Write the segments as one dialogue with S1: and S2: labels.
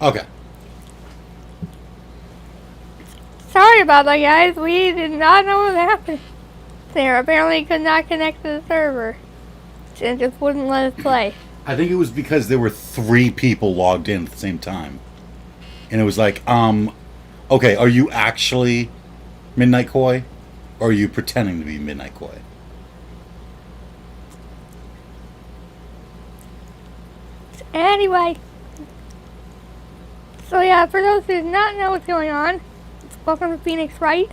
S1: Okay.
S2: Sorry about that, guys. We did not know what happened there. Apparently could not connect to the server. It just wouldn't let us play.
S1: I think it was because there were 3 people logged in at the same time. And it was like, okay, are you actually Midnight Koi? Or are you pretending to be Midnight Koi?
S2: Anyway. So yeah, for those who do not know what's going on, welcome to Phoenix Wright.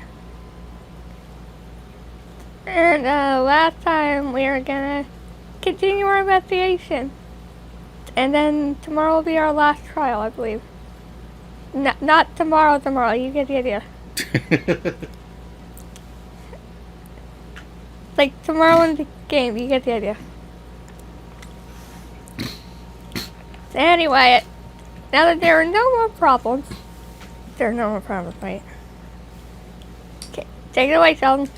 S2: And last time we were gonna continue our investigation. And then tomorrow will be our last trial, I believe. Not tomorrow, you get the idea. Like tomorrow in the game, you get the idea. So anyway, now that there are no more problems, right? Okay, take it away, Sheldon.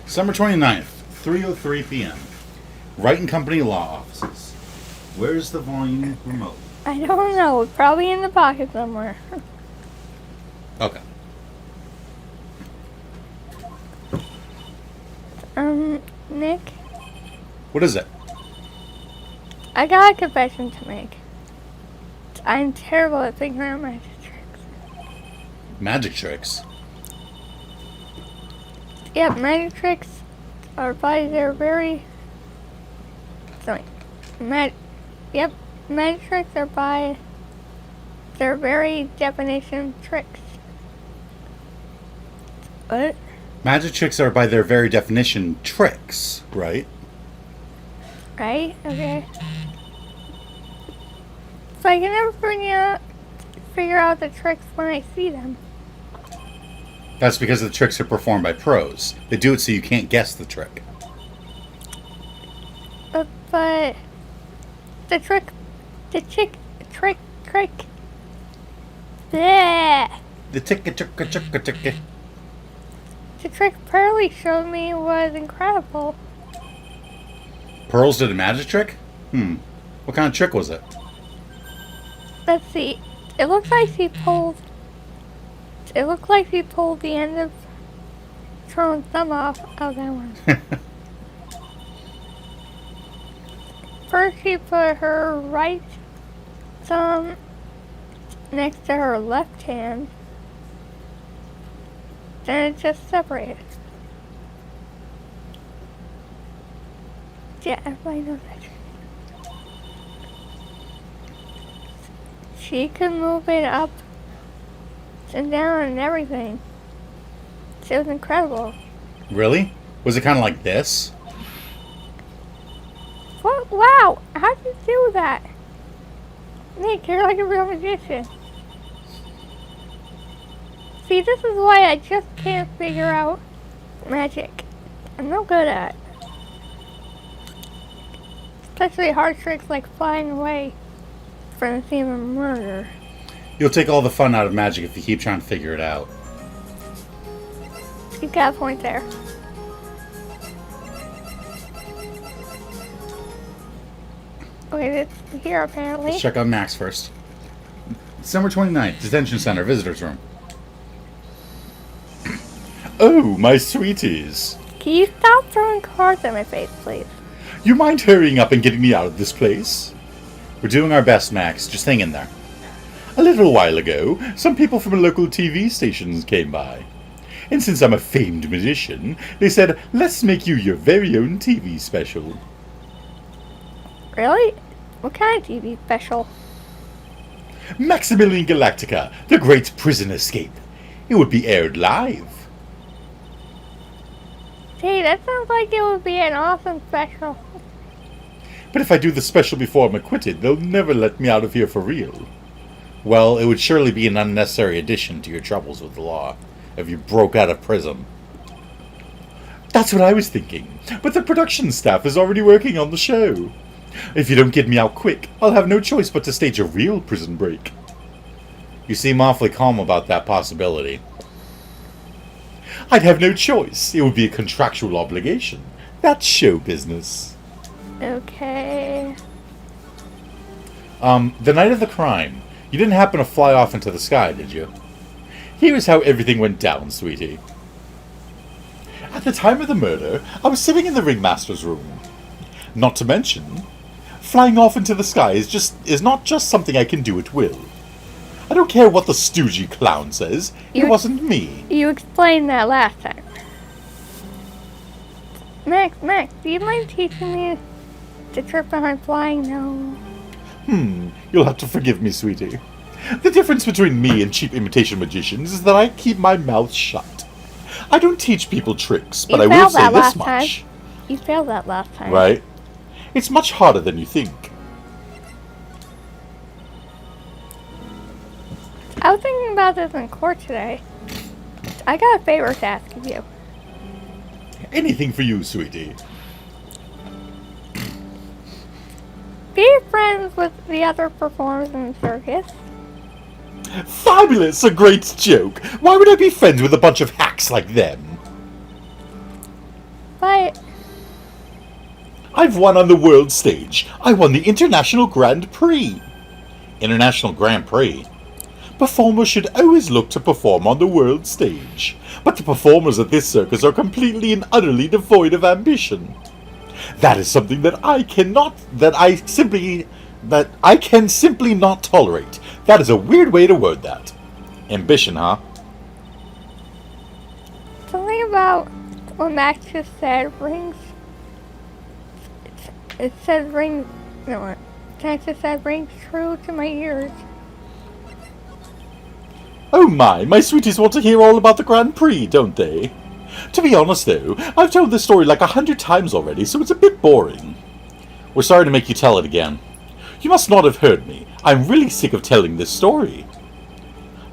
S1: Summer 29th, 3:03 p.m. Wright and Company Law Offices. Where's the volume remote?
S2: I don't know. Probably in the pocket somewhere.
S1: Okay.
S2: Nick?
S1: What is it?
S2: I got a confession to make. I'm terrible at figuring out magic tricks.
S1: Magic tricks?
S2: Yeah, magic tricks are by their very... Sorry. Yep, magic tricks are by their very definition tricks. What?
S1: Magic tricks are by their very definition tricks, right?
S2: Right? Okay. So I can never figure out the tricks when I see them.
S1: That's because the tricks are performed by pros. They do it so you can't guess the trick.
S2: But the trick. Bleh.
S1: The ticka.
S2: The trick Pearly showed me was incredible.
S1: Pearls did a magic trick? What kind of trick was it?
S2: Let's see. It looks like she pulled the end of Trone's thumb off. Oh, that one. First, she put her right thumb next to her left hand. Then it just separated. Yeah, everybody knows that trick. She could move it up and down and everything. It was incredible.
S1: Really? Was it kind of like this?
S2: What? Wow! How'd you do that? Nick, you're like a real magician. See, this is why I just can't figure out magic. I'm no good at it. Especially hard tricks like flying away from the scene of murder.
S1: You'll take all the fun out of magic if you keep trying to figure it out.
S2: You got a point there. Wait, it's here apparently.
S1: Let's check on Max first. December 29th, Detention Center, Visitors Room. Oh, my sweeties.
S2: Can you stop throwing cards at my face, please?
S1: You mind hurrying up and getting me out of this place? We're doing our best, Max. Just hang in there. A little while ago, some people from a local TV station came by. And since I'm a famed magician, they said, let's make you your very own TV special.
S2: Really? What kind of TV special?
S1: Maximilian Galactica, the Great Prison Escape. It would be aired live.
S2: Hey, that sounds like it would be an awesome special.
S1: But if I do the special before I'm acquitted, they'll never let me out of here for real. Well, it would surely be an unnecessary addition to your troubles with the law if you broke out of prison. That's what I was thinking, but the production staff is already working on the show. If you don't get me out quick, I'll have no choice but to stage a real prison break. You seem awfully calm about that possibility. I'd have no choice. It would be a contractual obligation. That's show business.
S2: Okay.
S1: The night of the crime, you didn't happen to fly off into the sky, did you? Here's how everything went down, sweetie. At the time of the murder, I was sitting in the ringmaster's room. Not to mention, flying off into the sky is not just something I can do at will. I don't care what the stoogey clown says. It wasn't me.
S2: You explained that last time. Max, do you mind teaching me the trick behind flying? No.
S1: You'll have to forgive me, sweetie. The difference between me and cheap imitation magicians is that I keep my mouth shut. I don't teach people tricks, but I will say this much.
S2: You failed that last time.
S1: Right? It's much harder than you think.
S2: I was thinking about this in court today. I got a favor to ask of you.
S1: Anything for you, sweetie.
S2: Be friends with the other performers in the circus.
S1: Fabulous! A great joke! Why would I be friends with a bunch of hacks like them?
S2: But
S1: I've won on the world stage. I won the International Grand Prix. International Grand Prix? Performers should always look to perform on the world stage. But the performers at this circus are completely and utterly devoid of ambition. That is something that I can simply not tolerate. That is a weird way to word that. Ambition, huh?
S2: something about what Max just said rings. It said ring. No, Max just said rings true to my ears.
S1: Oh my sweeties want to hear all about the Grand Prix, don't they? To be honest though, I've told this story like 100 times already, so it's a bit boring. We're sorry to make you tell it again. You must not have heard me. I'm really sick of telling this story.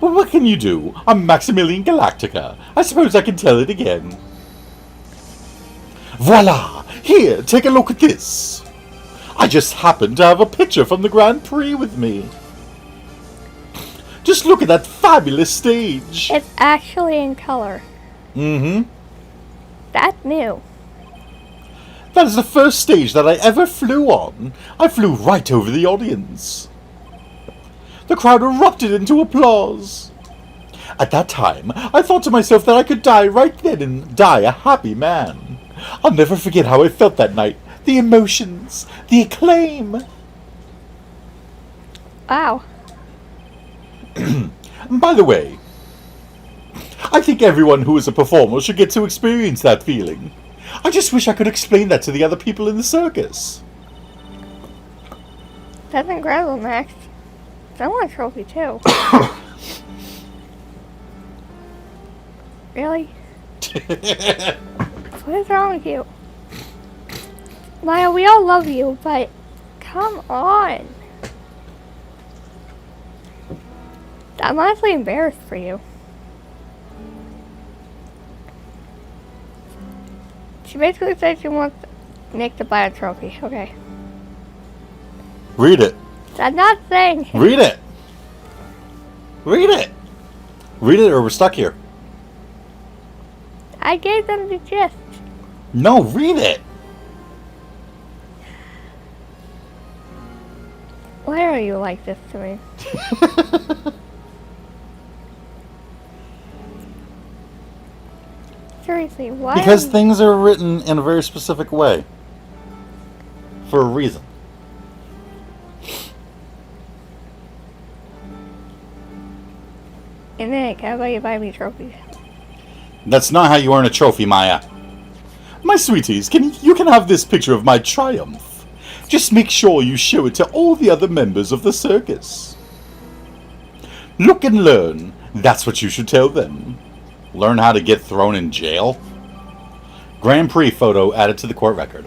S1: But what can you do? I'm Maximilian Galactica. I suppose I can tell it again. Voila! Here, take a look at this. I just happen to have a picture from the Grand Prix with me. Just look at that fabulous stage.
S2: It's actually in color.
S1: Mm-hmm.
S2: That's new.
S1: That is the first stage that I ever flew on. I flew right over the audience. The crowd erupted into applause. At that time, I thought to myself that I could die right then and die a happy man. I'll never forget how I felt that night. The emotions, the acclaim.
S2: Wow.
S1: By the way, I think everyone who is a performer should get to experience that feeling. I just wish I could explain that to the other people in the circus.
S2: That's incredible, Max. I want a trophy too. Really? What is wrong with you? Maya, we all love you, but come on. I'm honestly embarrassed for you. She basically said she wants Nick to buy a trophy. Okay.
S1: Read it.
S2: I'm not saying.
S1: Read it. Read it. Read it or we're stuck here.
S2: I gave them the gist.
S1: No, read it.
S2: Why are you like this to me? Seriously, why?
S1: Because things are written in a very specific way. For a reason.
S2: And Nick, how about you buy me trophies?
S1: That's not how you earn a trophy, Maya. My sweeties, you can have this picture of my triumph. Just make sure you show it to all the other members of the circus. Look and learn. That's what you should tell them. Learn how to get thrown in jail? Grand Prix photo added to the court record.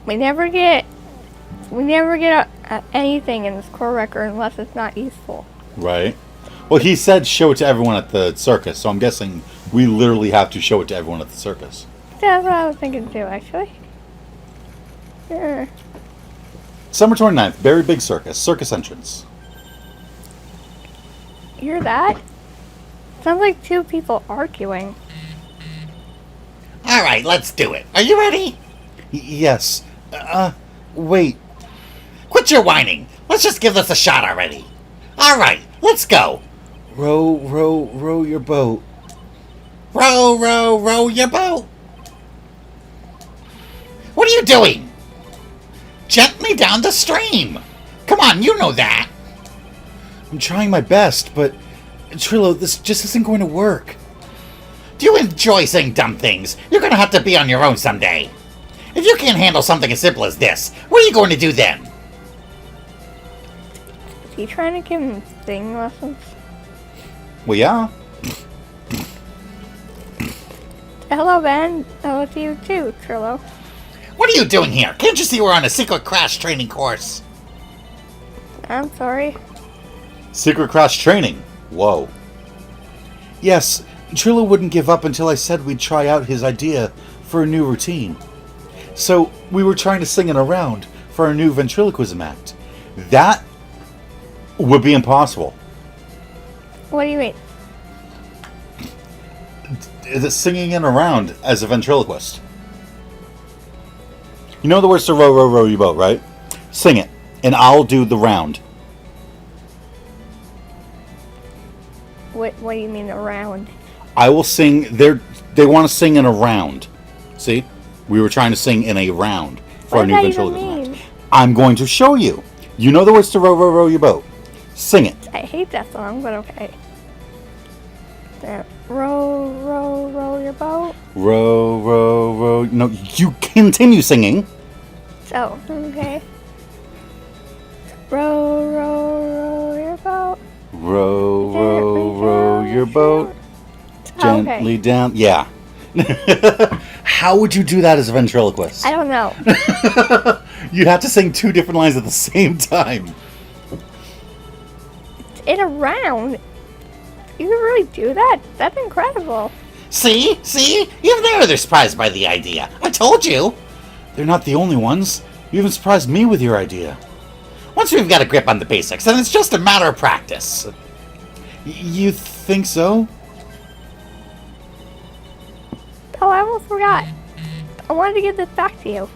S2: We never get anything in this court record unless it's not useful.
S1: Right. Well, he said show it to everyone at the circus, so I'm guessing We literally have to show it to everyone at the circus.
S2: That's what I was thinking too, actually. Sure.
S1: Summer 29th, very big circus. Circus entrance.
S2: Hear that? Sounds like two people arguing.
S3: Alright, let's do it. Are you ready?
S1: Yes. Wait.
S3: Quit your whining. Let's just give this a shot already. Alright, let's go.
S1: Row your boat.
S3: Row, row, row your boat. What are you doing? Gently down the stream. Come on, you know that.
S1: I'm trying my best, but Trillo, this just isn't going to work.
S3: Do you enjoy saying dumb things? You're gonna have to be on your own someday. If you can't handle something as simple as this, what are you going to do then?
S2: Is he trying to give him singing lessons?
S1: Well, yeah.
S2: Hello, Ben. Hello to you too, Trillo.
S3: What are you doing here? Can't you see we're on a secret crash training course?
S2: I'm sorry.
S1: Secret crash training. Whoa. Yes, Trillo wouldn't give up until I said we'd try out his idea for a new routine. So, we were trying to sing it around for our new ventriloquism act. That would be impossible.
S2: What do you mean?
S1: The singing it around as a ventriloquist. You know the words to row, row, row your boat, right? Sing it, and I'll do the round.
S2: What do you mean around?
S1: I will sing. They want to sing in a round. See, we were trying to sing in a round for our new ventriloquism act. I'm going to show you. You know the words to row, row, row your boat. Sing it.
S2: I hate that song, but okay. Row, row, row your boat.
S1: Row, row, row. No, you continue singing.
S2: Oh, okay. Row, row, row your boat.
S1: Row, row, row your boat. Gently
S2: Okay.
S1: down. Yeah. How would you do that as a ventriloquist?
S2: I don't know.
S1: You'd have to sing two different lines at the same time.
S2: In a round? You can really do that? That's incredible.
S3: See? See? Even they're surprised by the idea. I told you.
S1: They're not the only ones. You even surprised me with your idea.
S3: Once we've got a grip on the basics, then it's just a matter of practice.
S1: You think so?
S2: Oh, I almost forgot. I wanted to give this back to you.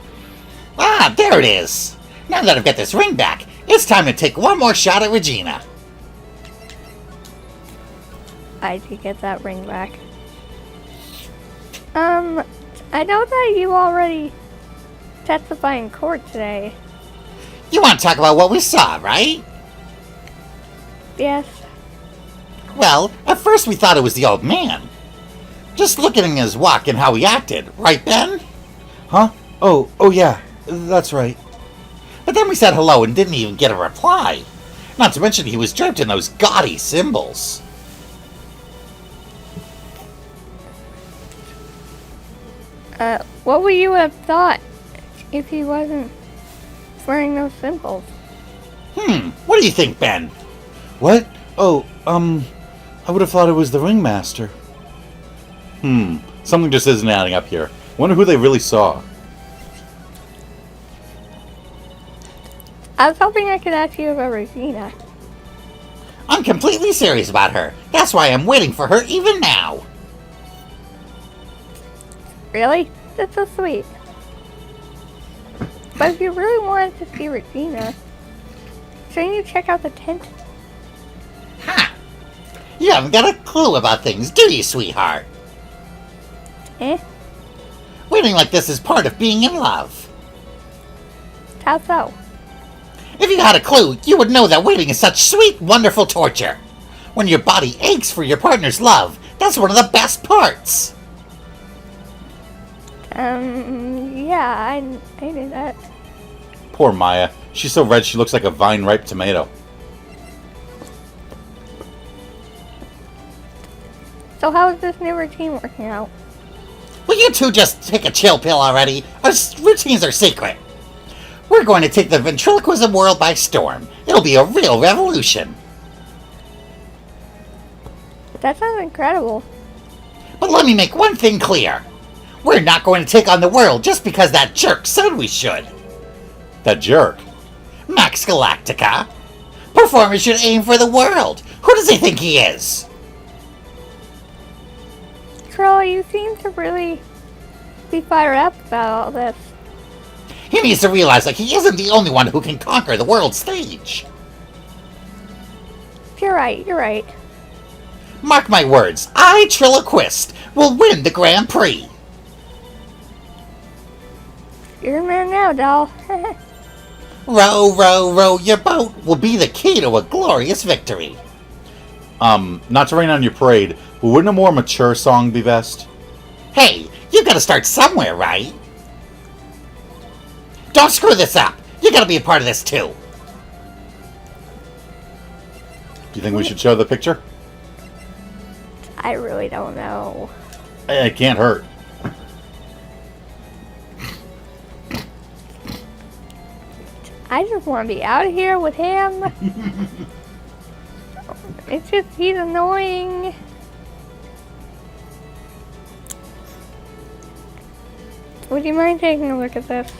S3: Ah, there it is. Now that I've got this ring back, it's time to take one more shot at Regina.
S2: I did get that ring back. I know that you already testified in court today.
S3: You want to talk about what we saw, right?
S2: Yes.
S3: Well, at first we thought it was the old man. Just looking at his walk and how he acted, right, Ben?
S1: Huh? Oh yeah. That's right.
S3: But then we said hello and didn't even get a reply. Not to mention he was draped in those gaudy symbols.
S2: What would you have thought if he wasn't wearing those symbols?
S3: What do you think, Ben?
S1: What? Oh, I would have thought it was the ringmaster. Something just isn't adding up here. Wonder who they really saw.
S2: I was hoping I could ask you about Regina.
S3: I'm completely serious about her. That's why I'm waiting for her even now.
S2: Really? That's so sweet. But if you really wanted to see Regina, shouldn't you check out the tent?
S3: Ha! You haven't got a clue about things, do you, sweetheart?
S2: Eh?
S3: Waiting like this is part of being in love.
S2: How so?
S3: If you had a clue, you would know that waiting is such sweet, wonderful torture. When your body aches for your partner's love, that's one of the best parts.
S2: Yeah, I knew that.
S1: Poor Maya. She's so red she looks like a vine-ripe tomato.
S2: So how is this new routine working out?
S3: Will you two just take a chill pill already? Our routines are secret. We're going to take the ventriloquism world by storm. It'll be a real revolution.
S2: That sounds incredible.
S3: But let me make one thing clear. We're not going to take on the world just because that jerk said we should.
S1: That jerk?
S3: Max Galactica. Performers should aim for the world. Who does he think he is?
S2: Trill, you seem to really be fired up about all this.
S3: He needs to realize that he isn't the only one who can conquer the world stage.
S2: You're right, you're right.
S3: Mark my words, I, Triloquist, will win the Grand Prix.
S2: You're a man now, doll.
S3: Row, row, row your boat will be the key to a glorious victory.
S1: Not to rain on your parade, but wouldn't a more mature song be best?
S3: Hey, you gotta start somewhere, right? Don't screw this up. You gotta be a part of this too.
S1: Do you think we should show the picture?
S2: I really don't know.
S1: It can't hurt.
S2: I just want to be out of here with him. It's just, he's annoying. Would you mind taking a look at this?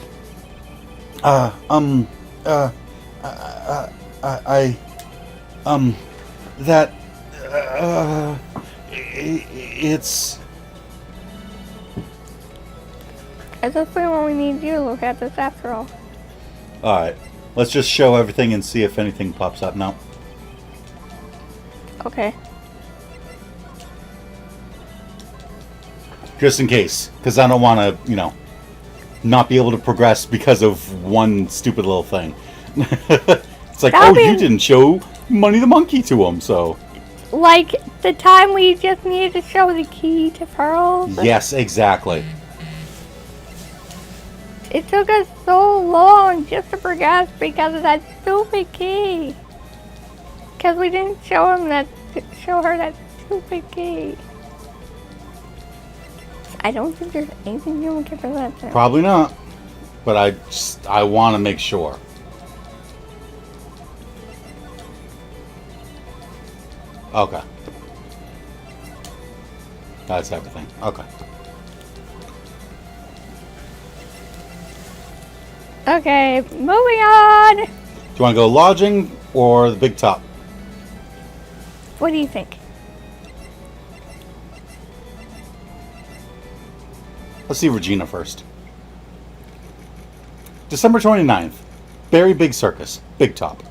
S1: It's...
S2: Is this the one we need you to look at this after all?
S1: Alright, let's just show everything and see if anything pops up now.
S2: Okay.
S1: Just in case, because I don't want to, you know, not be able to progress because of one stupid little thing. It's like,
S2: That'll
S1: oh, you
S2: be-
S1: didn't show Money the Monkey to him, so...
S2: Like the time we just needed to show the key to pearls?
S1: Yes, exactly.
S2: It took us so long just to progress because of that stupid key. Because we didn't show her that stupid key. I don't think there's anything you can prevent that.
S1: Probably not. But I want to make sure. Okay. That's everything. Okay.
S2: Okay, moving on.
S1: Do you want to go lodging or the big top?
S2: What do you think?
S1: Let's see Regina first. December 29th. Berry Big Circus. Big top.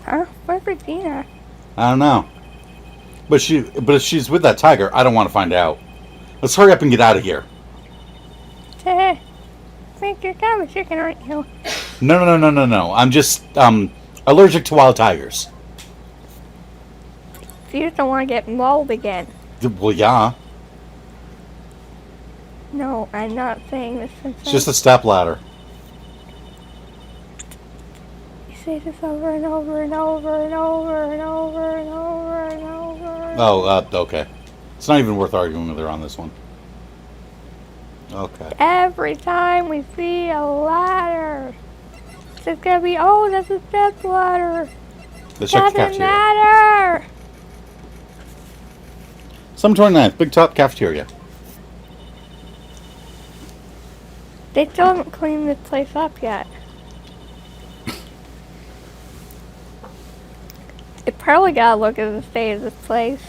S2: Huh? Where's Regina?
S1: I don't know. But if she's with that tiger, I don't want to find out. Let's hurry up and get out of here.
S2: I think you're kind of a chicken, aren't you?
S1: No. I'm just allergic to wild tigers.
S2: You just don't want to get mauled again.
S1: Well, yeah.
S2: No, I'm not saying this.
S1: It's just a step ladder.
S2: You say this over and over and over and over and over and over and over.
S1: Oh, okay. It's not even worth arguing with her on this one. Okay.
S2: Every time we see a ladder, it's just gonna be, oh, that's a step ladder.
S1: Let's check the
S2: Doesn't
S1: cafeteria.
S2: matter.
S1: December 29th. Big top cafeteria.
S2: They still haven't cleaned this place up yet. It probably gotta look at the state of this place.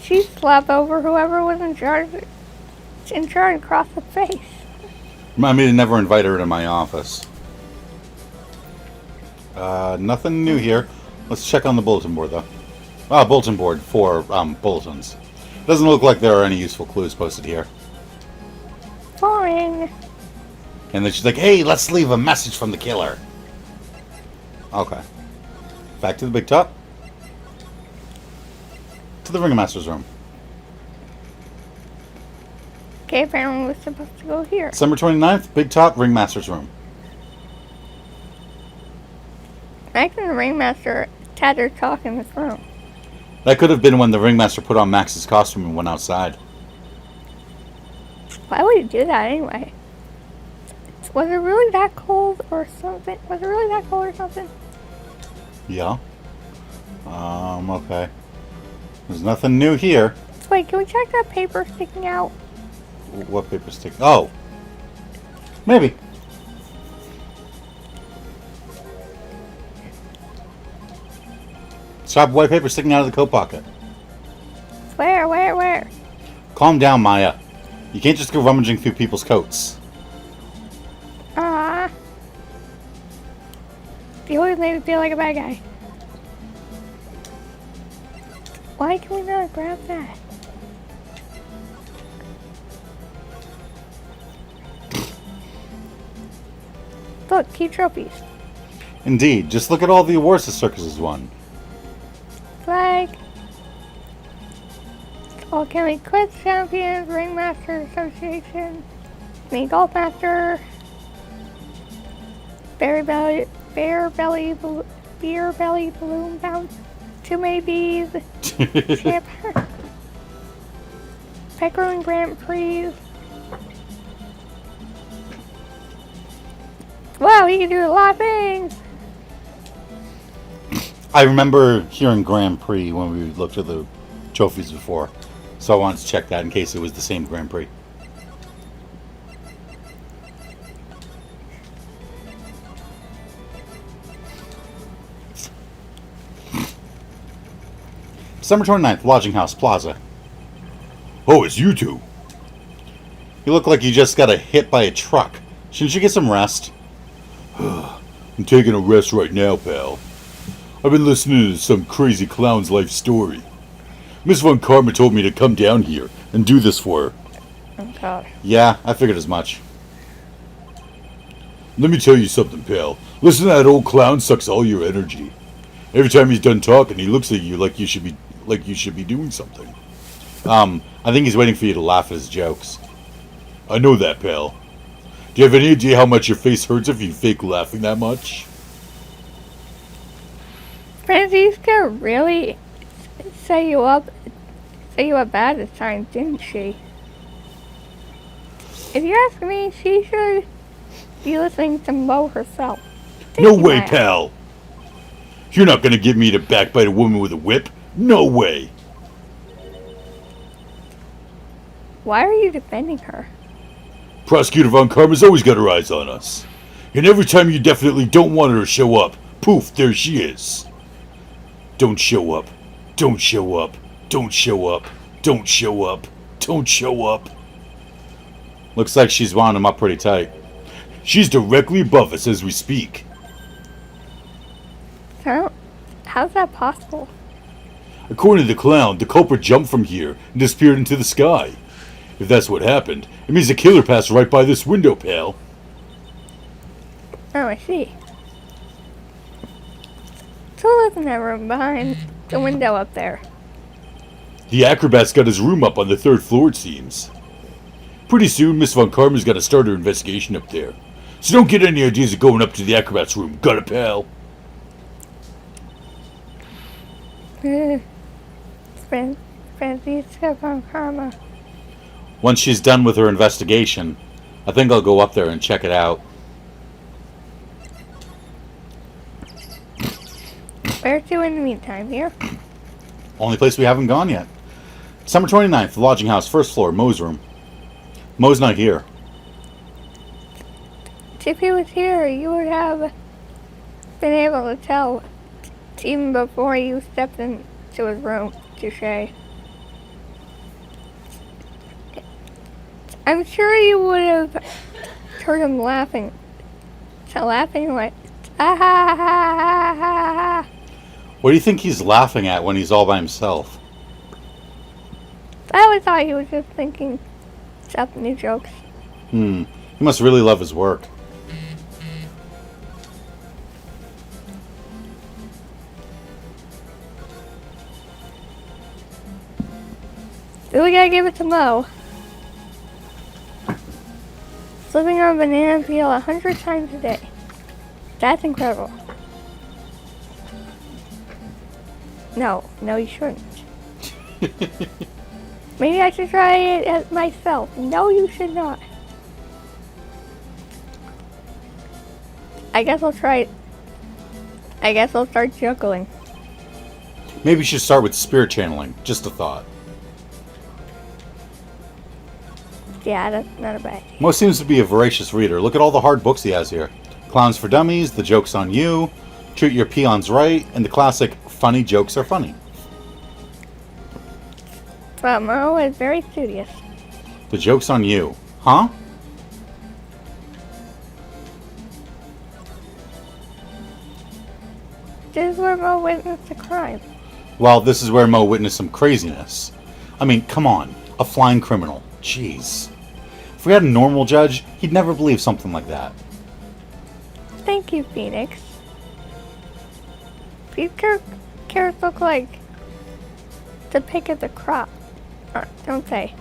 S2: She slapped over whoever was in charge across the face.
S1: Remind me to never invite her to my office. Nothing new here. Let's check on the bulletin board, though. Bulletin board for bulletins. Doesn't look like there are any useful clues posted here.
S2: Boring.
S1: And then she's like, hey, let's leave a message from the killer. Okay. Back to the big top. To the ringmaster's room.
S2: Okay, apparently we're supposed to go here.
S1: December 29th, big top, ringmaster's room.
S2: I think the ringmaster had her talk in this room.
S1: That could have been when the ringmaster put on Max's costume and went outside.
S2: Why would he do that anyway? Was it really that cold or something? Was it really that cold or something?
S1: Yeah. Okay. There's nothing new here.
S2: Wait, can we check that paper sticking out?
S1: What paper stick? Oh. Maybe. Stop white paper sticking out of the coat pocket.
S2: Where?
S1: Calm down, Maya. You can't just go rummaging through people's coats.
S2: You always made me feel like a bad guy. Why can we not grab that? Look, key trophies.
S1: Indeed. Just look at all the awards the circus has won.
S2: Flag. All County Quiz Champions, Ringmaster Association, Mini Golf Master, Beer Belly Balloon Bounce, Too Many Bees, Champ, Peckering Grand Prix. Wow, he can do a lot of things!
S1: I remember hearing Grand Prix when we looked at the trophies before. So I wanted to check that in case it was the same Grand Prix. December 29th, Lodging House Plaza. Oh, it's you two. You look like you just got hit by a truck. Shouldn't you get some rest? I'm taking a rest right now, pal. I've been listening to some crazy clown's life story. Miss Von Karma told me to come down here and do this for her.
S2: Okay.
S1: Yeah, I figured as much. Let me tell you something, pal. Listen to that old clown sucks all your energy. Every time he's done talking, he looks at you like you should be doing something. I think he's waiting for you to laugh at his jokes. I know that, pal. Do you have any idea how much your face hurts if you fake laughing that much?
S2: Francisca really set you up bad this time, didn't she? If you ask me, she should be listening to Mo herself.
S1: No way, pal! You're not gonna get me to backbite a woman with a whip? No way!
S2: Why are you defending her?
S1: Prosecutor Von Karma's always got her eyes on us. And every time you definitely don't want her to show up, poof, there she is. Don't show up. Don't show up. Don't show up. Don't show up. Don't show up. Looks like she's wound him up pretty tight. She's directly above us as we speak.
S2: So, how's that possible?
S1: According to the clown, the culprit jumped from here and disappeared into the sky. If that's what happened, it means the killer passed right by this window, pal.
S2: Oh, I see. So lives in that room behind the window up there.
S1: The acrobat's got his room up on the 3rd floor, it seems. Pretty soon, Miss Von Karma's got to start her investigation up there. So don't get any ideas of going up to the acrobat's room. Got it, pal?
S2: Francisca Von Karma.
S1: Once she's done with her investigation, I think I'll go up there and check it out.
S2: Where to in the meantime, here?
S1: Only place we haven't gone yet. December 29th, the lodging house, 1st floor, Mo's room. Mo's not here.
S2: If he was here, you would have been able to tell even before you stepped into his room, touche. I'm sure you would have heard him laughing. So laughing like, ah ha ha ha ha ha.
S1: What do you think he's laughing at when he's all by himself?
S2: I always thought he was just thinking up new jokes.
S1: He must really love his work.
S2: So we gotta give it to Mo. Living on a banana peel 100 times a day. That's incredible. No, you shouldn't. Maybe I should try it myself. No, you should not. I guess I'll try it. I guess I'll start juggling.
S1: Maybe you should start with spirit channeling. Just a thought.
S2: Yeah, that's not a bad idea.
S1: Mo seems to be a voracious reader. Look at all the hard books he has here. Clowns for Dummies, The Joke's on You, Treat Your Peons Right, and the classic Funny Jokes Are Funny.
S2: But Mo is very studious.
S1: The Joke's on You. Huh?
S2: This is where Mo witnessed a crime.
S1: Well, this is where Mo witnessed some craziness. I mean, come on. A flying criminal. Jeez. If we had a normal judge, he'd never believe something like that.
S2: Thank you, Phoenix. These carrots look like the pick of the crop. Don't say.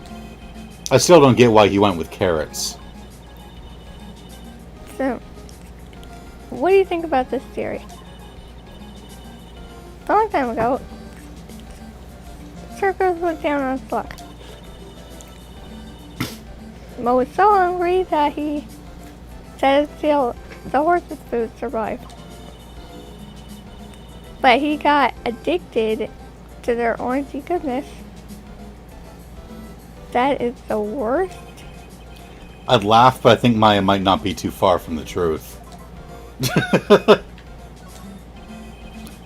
S1: I still don't get why he went with carrots.
S2: So, what do you think about this theory? A long time ago, circus went down on its luck. Mo was so hungry that he said the horse's food survived. But he got addicted to their orangey goodness. That is the worst.
S1: I'd laugh, but I think Maya might not be too far from the truth.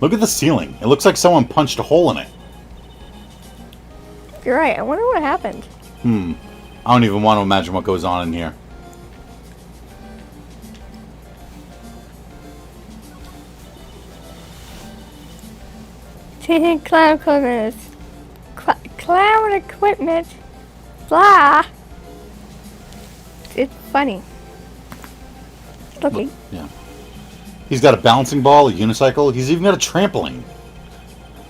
S1: Look at the ceiling. It looks like someone punched a hole in it.
S2: You're right. I wonder what happened.
S1: I don't even want to imagine what goes on in here.
S2: Clown equipment. Clown equipment. Blah. It's funny. Looking.
S1: Yeah. He's got a bouncing ball, a unicycle. He's even got a trampoline.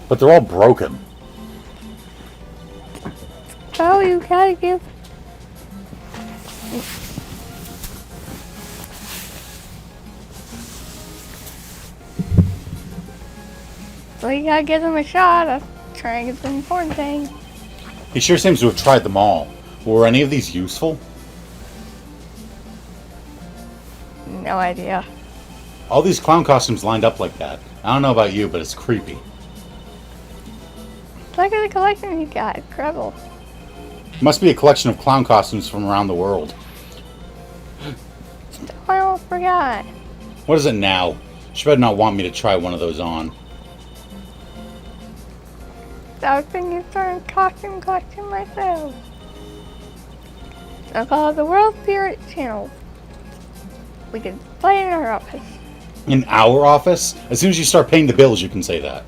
S1: But they're all broken.
S2: Oh, you gotta give. Well, you gotta give them a shot. That's trying is the important thing.
S1: He sure seems to have tried them all. Were any of these useful?
S2: No idea.
S1: All these clown costumes lined up like that. I don't know about you, but it's creepy.
S2: Look at the collection you got. Incredible.
S1: Must be a collection of clown costumes from around the world.
S2: I almost forgot.
S1: What is it now? She better not want me to try one of those on.
S2: I was thinking of starting a costume collection myself. I'll call it the World Spirit Channel. We could play in our office.
S1: In our office? As soon as you start paying the bills, you can say that.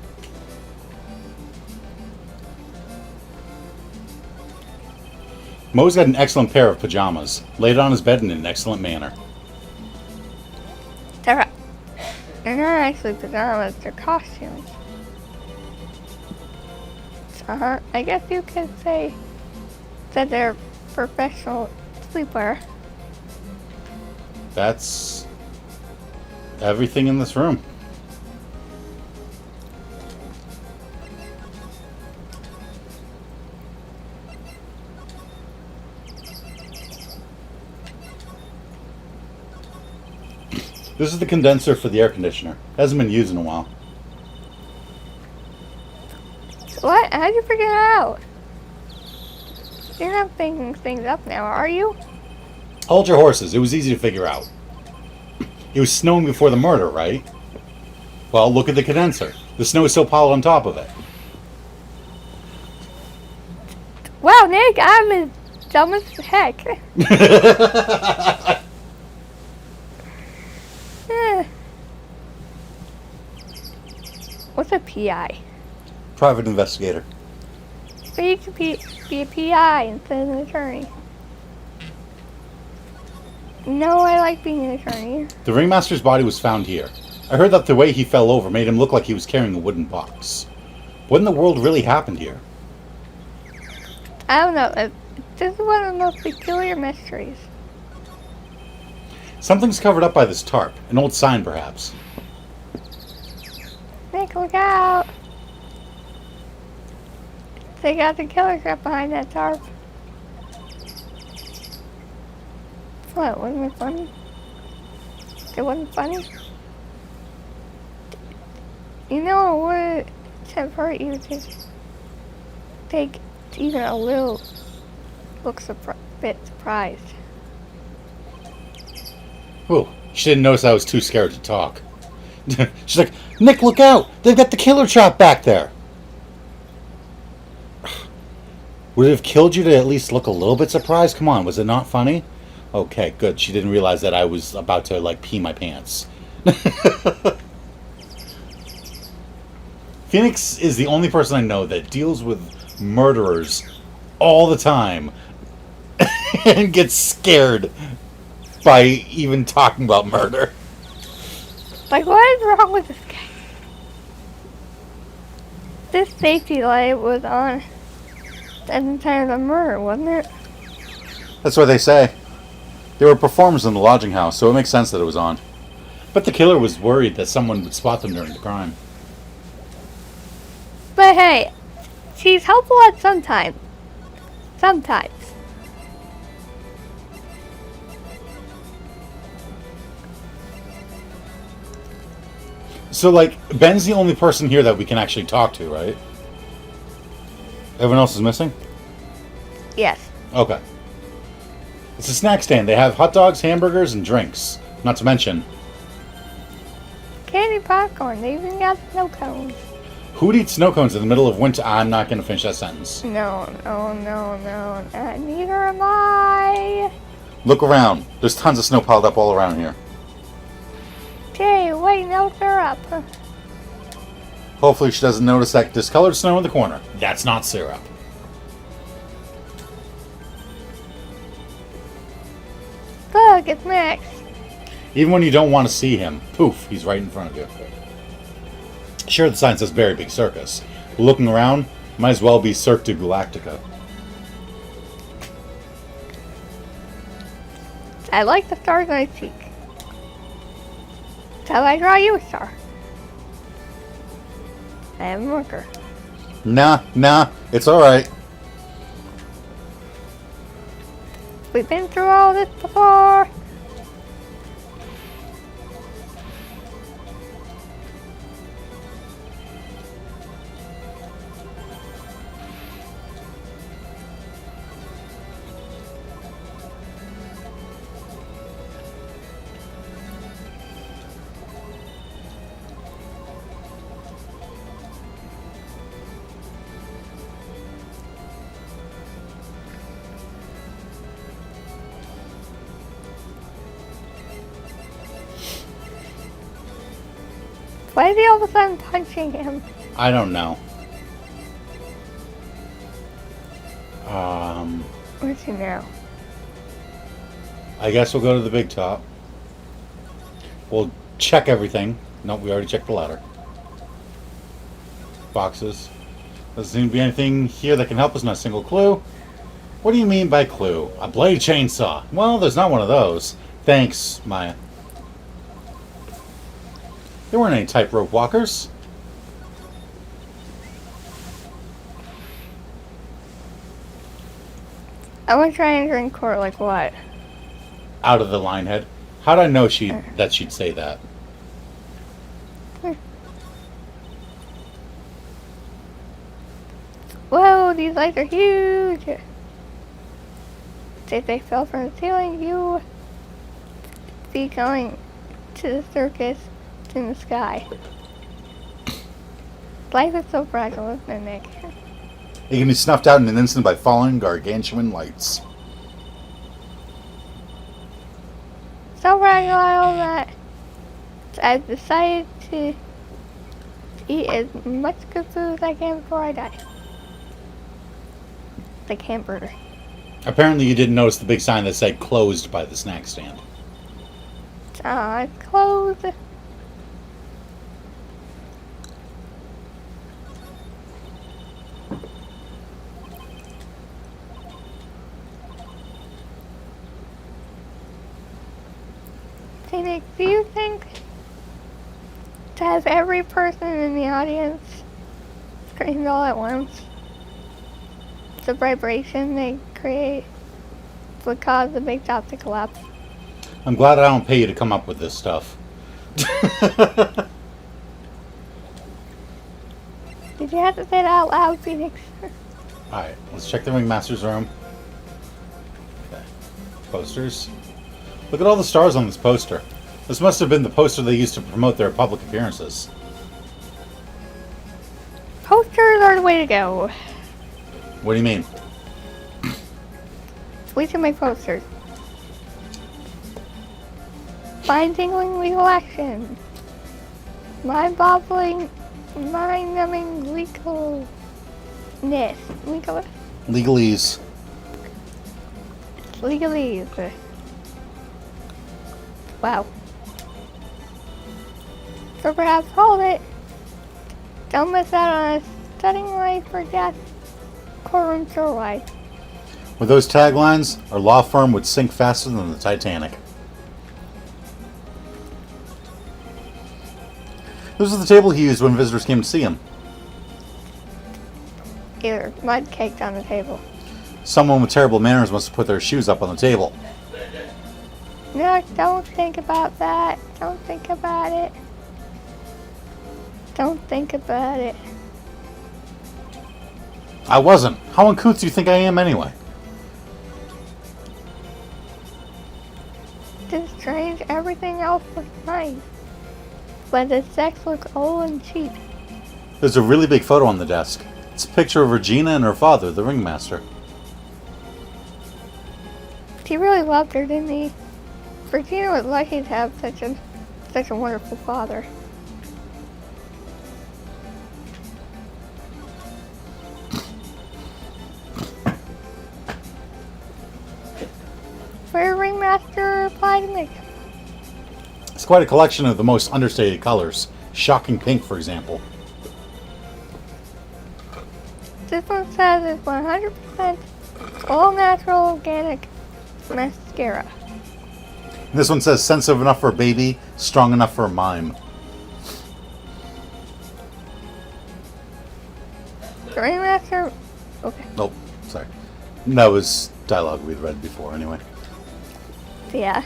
S1: Mo's got an excellent pair of pajamas. Laid on his bed in an excellent manner.
S2: They're not actually pajamas, they're costumes. I guess you could say that they're professional sleepwear.
S1: That's everything in this room. This is the condenser for the air conditioner. Hasn't been used in a while.
S2: What? How'd you figure that out? You're not thinking things up now, are you?
S1: Hold your horses. It was easy to figure out. It was snowing before the murder, right? Well, look at the condenser. The snow is still piled on top of it.
S2: Wow, Nick, I'm as dumb as heck. What's a PI?
S1: Private investigator.
S2: So you could be a PI instead of an attorney. No, I like being an attorney.
S1: The ringmaster's body was found here. I heard that the way he fell over made him look like he was carrying a wooden box. What in the world really happened here?
S2: I don't know. This is one of the most peculiar mysteries.
S1: Something's covered up by this tarp. An old sign, perhaps.
S2: Nick, look out! They got the killer trap behind that tarp. What, wasn't it funny? It wasn't funny? You know, have hurt you to take even a little bit surprised.
S1: Ooh, she didn't notice I was too scared to talk. She's like, Nick, look out! They've got the killer trap back there! Would it have killed you to at least look a little bit surprised? Come on, was it not funny? Okay, good. She didn't realize that I was about to, like, pee my pants. Phoenix is the only person I know that deals with murderers all the time and gets scared by even talking about murder.
S2: Like, what is wrong with this guy? This safety light was on at the time of the murder, wasn't it?
S1: That's what they say. There were performers in the lodging house, so it makes sense that it was on. But the killer was worried that someone would spot them during the crime.
S2: But hey, she's helpful at some time. Sometimes.
S1: So, like, Ben's the only person here that we can actually talk to, right? Everyone else is missing?
S2: Yes.
S1: Okay. It's a snack stand. They have hot dogs, hamburgers, and drinks. Not to mention...
S2: Candy popcorn. They even got snow cones.
S1: Who'd eat snow cones in the middle of winter? I'm not going to finish that sentence.
S2: No. Neither am I.
S1: Look around. There's tons of snow piled up all around here.
S2: Okay, wait, no syrup.
S1: Hopefully she doesn't notice that discolored snow in the corner. That's not syrup.
S2: Look, it's Max.
S1: Even when you don't want to see him, poof, he's right in front of you. Sure, the sign says Very Big Circus. But looking around, might as well be Cirque du Galactica.
S2: I like the stars on his cheek. So I draw you a star. I have a marker.
S1: Nah, it's alright.
S2: We've been through all this before. Why is he all of a sudden punching him?
S1: I don't know.
S2: Where's he now?
S1: I guess we'll go to the big top. We'll check everything. Nope, we already checked the ladder. Boxes. Doesn't seem to be anything here that can help us, not a single clue. What do you mean by clue? A blade chainsaw. Well, there's not one of those. Thanks, Maya. There weren't any tightrope walkers.
S2: I want to try and drink court like what?
S1: Out of the line head. How'd I know that she'd say that?
S2: Whoa, these lights are huge! If they fell from the ceiling, you be going to the circus in the sky. Life is so fragile, isn't it, Nick?
S1: It can be snuffed out in an instant by falling gargantuan lights.
S2: So fragile that I've decided to eat as much good food as I can before I die. Like hamburger.
S1: Apparently you didn't notice the big sign that said closed by the snack stand.
S2: It's closed. Nick, do you think to have every person in the audience scream all at once, the vibration they create would cause the big top to collapse?
S1: I'm glad I don't pay you to come up with this stuff.
S2: Did You have to say it out loud, Phoenix.
S1: Alright, let's check the Ringmaster's room. Okay. Posters. Look at all the stars on this poster. This must have been the poster they used to promote their public appearances.
S2: Posters are the way to go.
S1: What do you mean?
S2: We should make posters. Mind-tingling legal action. Mind-boggling, mind-numbing legalness.
S1: Legalese.
S2: Legalese. Wow. So perhaps hold it. Don't miss out on a stunning life or death courtroom shoreline.
S1: With those taglines, our law firm would sink faster than the Titanic. This was the table he used when visitors came to see him.
S2: Either mud caked on the table.
S1: Someone with terrible manners must have put their shoes up on the table.
S2: No, don't think about that. Don't think about it. Don't think about it.
S1: I wasn't. How uncouth do you think I am anyway?
S2: Just strange, everything else was nice. But the sex looks old and cheap.
S1: There's a really big photo on the desk. It's a picture of Regina and her father, the ringmaster.
S2: He really loved her, didn't he? Regina was lucky to have such a wonderful father. Where ringmaster reply to me?
S1: It's quite a collection of the most understated colors. Shocking pink, for example.
S2: This one says it's 100% all natural organic mascara.
S1: This one says sensitive enough for a baby, strong enough for a mime.
S2: The ringmaster. Okay.
S1: Nope, sorry. That was dialogue we'd read before, anyway.
S2: Yeah.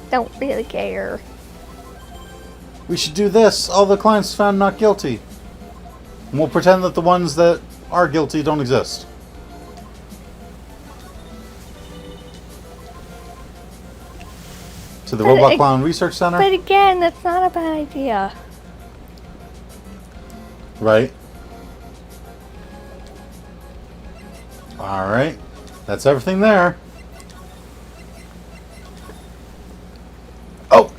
S2: Don't really care.
S1: We should do this. All the clients found not guilty. And we'll pretend that the ones that are guilty don't exist. To the Robot Clown Research Center?
S2: But again, that's not a bad idea.
S1: Right. Alright. That's everything there. Oh!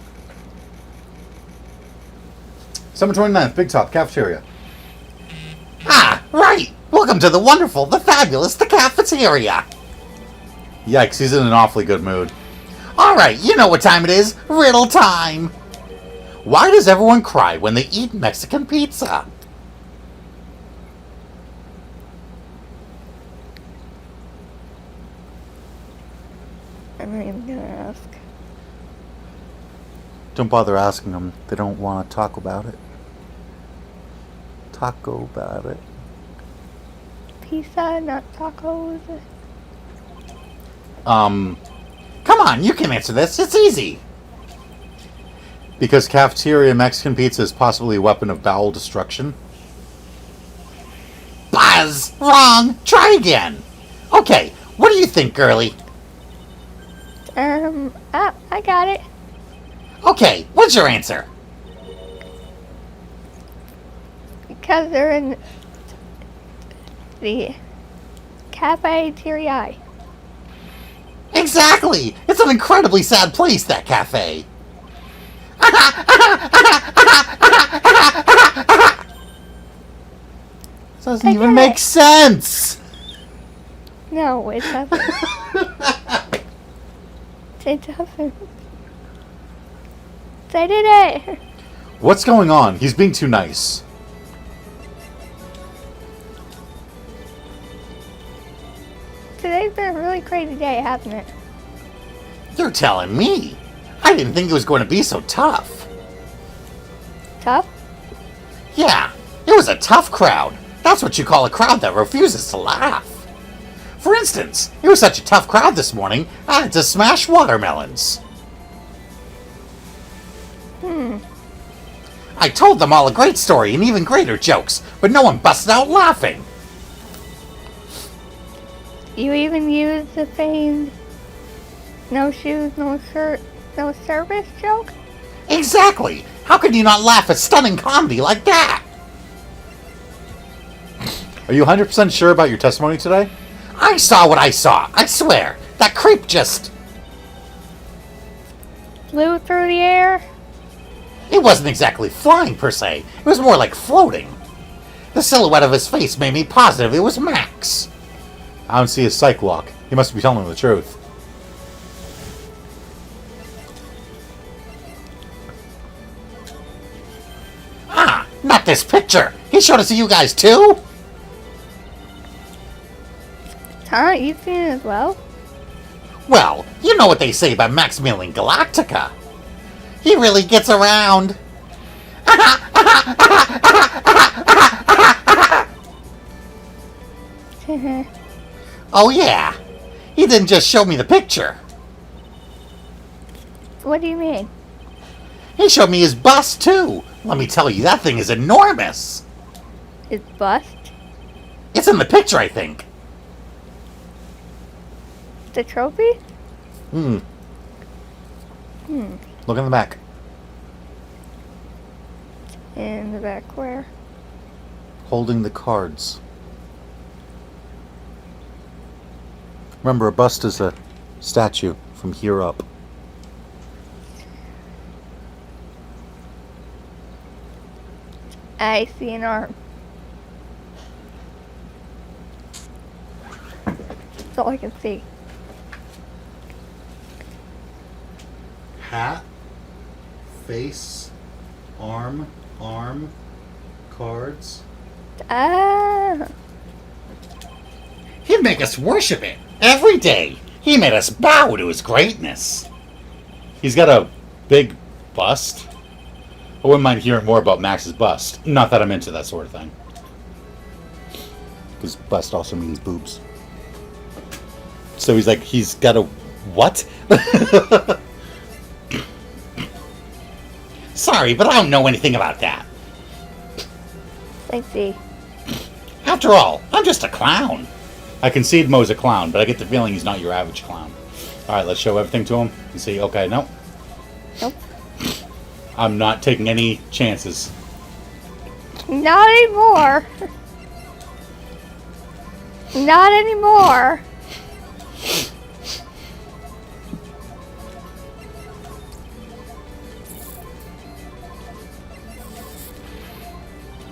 S1: December 29th, Big Top, cafeteria.
S3: Ah, right! Welcome to the wonderful, the fabulous, the cafeteria!
S1: Yikes, he's in an awfully good mood.
S3: Alright, you know what time it is. Riddle time! Why does everyone cry when they eat Mexican pizza?
S2: I'm not even gonna ask.
S1: Don't bother asking them. They don't want to talk about it. Taco about it.
S2: Pizza, not tacos.
S3: Come on, you can answer this. It's easy.
S1: Because cafeteria Mexican pizza is possibly a weapon of bowel destruction.
S3: Buzz! Wrong! Try again! Okay, what do you think, girlie?
S2: I got it.
S3: Okay, what's your answer?
S2: Because they're in the cafeteria.
S3: Exactly! It's an incredibly sad place, that cafe.
S1: Doesn't even make sense!
S2: No, it doesn't. It doesn't. They did it!
S1: What's going on? He's being too nice.
S2: Today's been a really crazy day, hasn't it?
S3: You're telling me? I didn't think it was going to be so tough.
S2: Tough?
S3: Yeah, it was a tough crowd. That's what you call a crowd that refuses to laugh. For instance, it was such a tough crowd this morning, I had to smash watermelons. I told them all a great story and even greater jokes, but no one busted out laughing.
S2: You even used the famed no shoes, no shirt, no service joke?
S3: Exactly! How could you not laugh at stunning comedy like that?
S1: Are you 100% sure about your testimony today?
S3: I saw what I saw, I swear. That creep just...
S2: Flew through the air?
S3: It wasn't exactly flying per se. It was more like floating. The silhouette of his face made me positive it was Max.
S1: I don't see his psych walk. He must be telling the truth.
S3: Ah, not this picture. He showed it to you guys too?
S2: Huh? You've seen it as well?
S3: Well, you know what they say about Maximilian Galactica. He really gets around. Oh yeah. He didn't just show me the picture.
S2: What do you mean?
S3: He showed me his bust too. Let me tell you, that thing is enormous.
S2: His bust?
S3: It's in the picture, I think.
S2: The trophy?
S1: Look in the back.
S2: In the back where?
S1: Holding the cards. Remember, a bust is a statue from here up.
S2: I see an arm. That's all I can see.
S1: Hat, face, arm, cards.
S2: Ah!
S3: He'd make us worship it every day. He made us bow to his greatness.
S1: He's got a big bust. I wouldn't mind hearing more about Max's bust. Not that I'm into that sort of thing. Because bust also means boobs. So he's like, he's got a what?
S3: Sorry, but I don't know anything about that.
S2: I see.
S3: After all, I'm just a clown.
S1: I concede Mo's a clown, but I get the feeling he's not your average clown. Alright, let's show everything to him and see. Okay, no.
S2: Nope.
S1: I'm not taking any chances.
S2: Not anymore. Not anymore.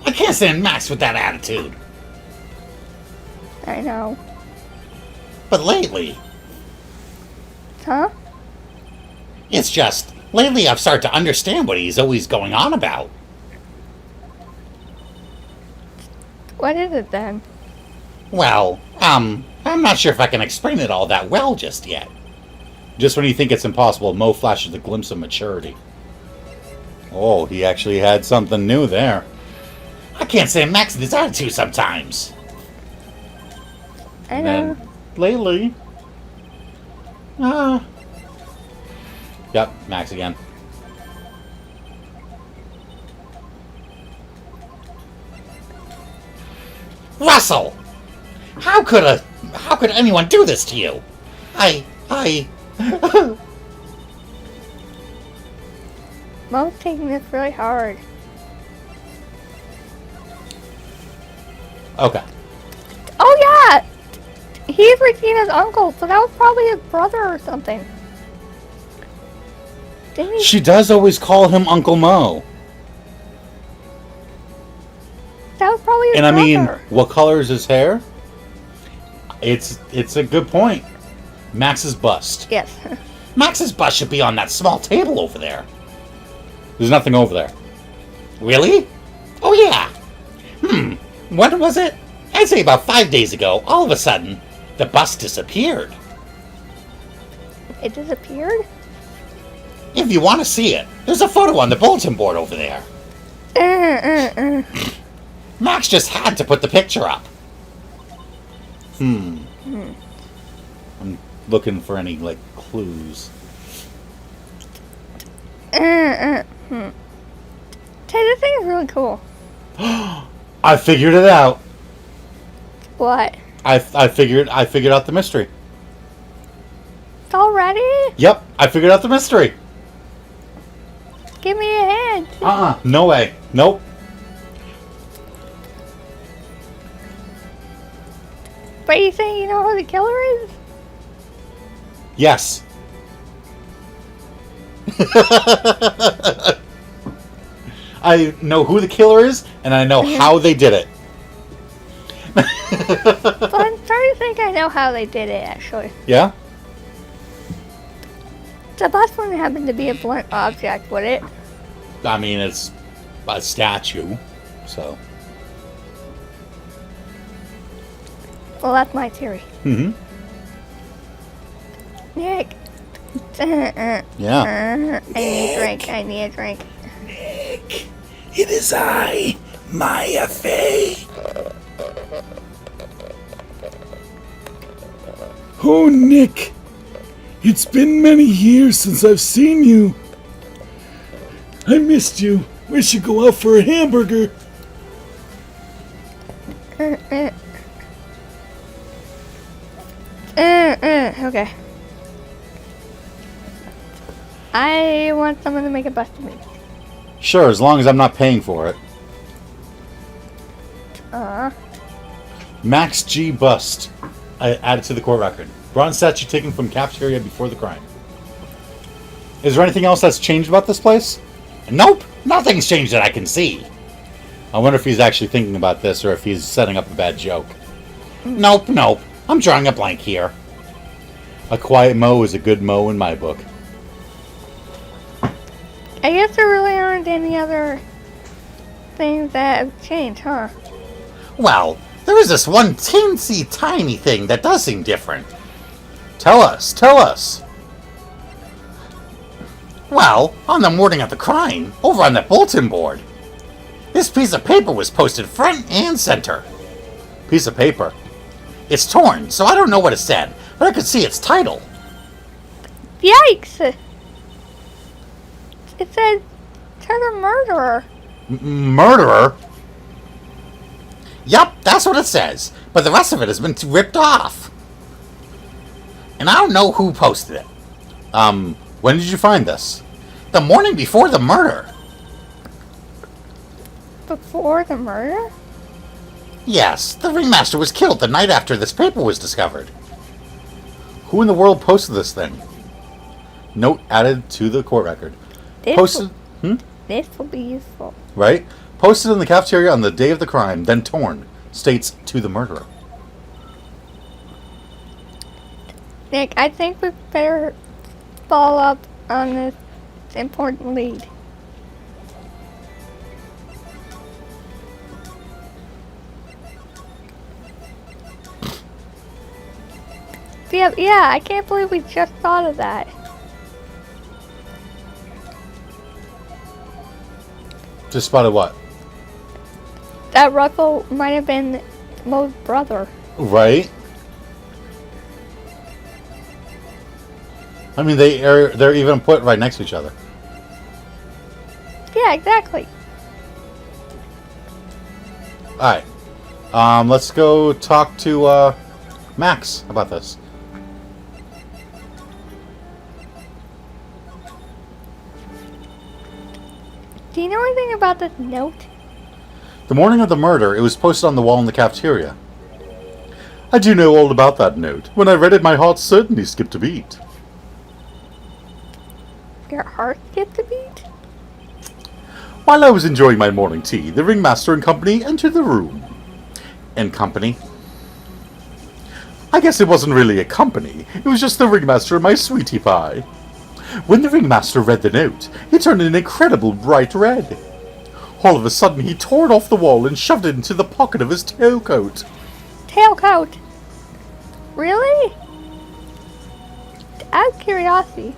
S3: I can't stand Max with that attitude.
S2: I know.
S3: But lately,
S2: Huh?
S3: it's just, lately I've started to understand what he's always going on about.
S2: What is it then?
S3: Well, I'm not sure if I can explain it all that well just yet.
S1: Just when you think it's impossible, Mo flashes a glimpse of maturity. Oh, he actually had something new there.
S3: I can't stand Max and his attitude sometimes.
S2: I
S1: And
S2: know.
S1: then, lately... Yep, Max again.
S3: Russell! How could anyone do this to you?
S2: Mo's taking this really hard.
S1: Okay.
S2: Oh yeah! He's Regina's uncle, so that was probably his brother or something. Didn't he?
S1: She does always call him Uncle Mo.
S2: That was probably his
S1: And I mean,
S2: brother.
S1: what color is his hair? It's a good point. Max's bust.
S2: Yes.
S3: Max's bust should be on that small table over there.
S1: There's nothing over there.
S3: Really? Oh yeah. When was it? I'd say about 5 days ago, all of a sudden, the bust disappeared.
S2: It disappeared?
S3: If you want to see it, there's a photo on the bulletin board over there. Max just had to put the picture up.
S1: I'm looking for any, like, clues.
S2: Hey, this thing is really cool.
S1: I figured it out.
S2: What?
S1: I figured out the mystery.
S2: Already?
S1: Yep, I figured out the mystery.
S2: Give me a hand.
S1: No way. Nope.
S2: But you saying you know who the killer is?
S1: Yes. I know who the killer is, and I know how they did it.
S2: But I'm starting to think I know how they did it, actually.
S1: Yeah?
S2: The bus wouldn't happen to be a blunt object, would it?
S1: I mean, it's a statue, so.
S2: Well, that's my theory.
S1: Mm-hmm.
S2: Nick.
S1: Yeah.
S2: I need a drink.
S4: Nick, it is I, Maya Fey. Oh, Nick. It's been many years since I've seen you. I missed you. We should go out for a hamburger.
S2: Okay. I want someone to make a bust of me.
S1: Sure, as long as I'm not paying for it. Max G. Bust. I added to the court record. Bronze statue taken from cafeteria before the crime. Is there anything else that's changed about this place?
S3: Nope, nothing's changed that I can see.
S1: I wonder if he's actually thinking about this or if he's setting up a bad joke.
S3: Nope. I'm drawing a blank here.
S1: A quiet mow is a good mow in my book.
S2: I guess there really aren't any other things that have changed, huh?
S3: Well, there is this one teensy tiny thing that does seem different.
S1: Tell us.
S3: Well, on the morning of the crime, over on that bulletin board, this piece of paper was posted front and center.
S1: Piece of paper.
S3: It's torn, so I don't know what it said, but I could see its title.
S2: Yikes! It said, to the murderer.
S1: Murderer?
S3: Yup, that's what it says, but the rest of it has been ripped off. And I don't know who posted it.
S1: When did you find this?
S3: The morning before the murder.
S2: Before the murder?
S3: Yes, the ringmaster was killed the night after this paper was discovered.
S1: Who in the world posted this thing? Note added to the court record. Posted.
S2: This will be useful.
S1: Right? Posted in the cafeteria on the day of the crime, then torn. States to the murderer.
S2: Nick, I think we better follow up on this important lead. Yeah, I can't believe we just thought of that.
S1: Just spotted what?
S2: That Russell might have been Mo's brother.
S1: Right? I mean, they're even put right next to each other.
S2: Yeah, exactly.
S1: Alright. Let's go talk to Max about this.
S2: Do you know anything about this note?
S1: The morning of the murder, it was posted on the wall in the cafeteria. I do know all about that note. When I read it, my heart certainly skipped a beat.
S2: Your heart skipped a beat?
S1: While I was enjoying my morning tea, the ringmaster and company entered the room. And company? I guess it wasn't really a company. It was just the ringmaster and my sweetie pie. When the ringmaster read the note, it turned an incredible bright red. All of a sudden, he tore it off the wall and shoved it into the pocket of his tailcoat.
S2: Tailcoat? Really? Out of curiosity,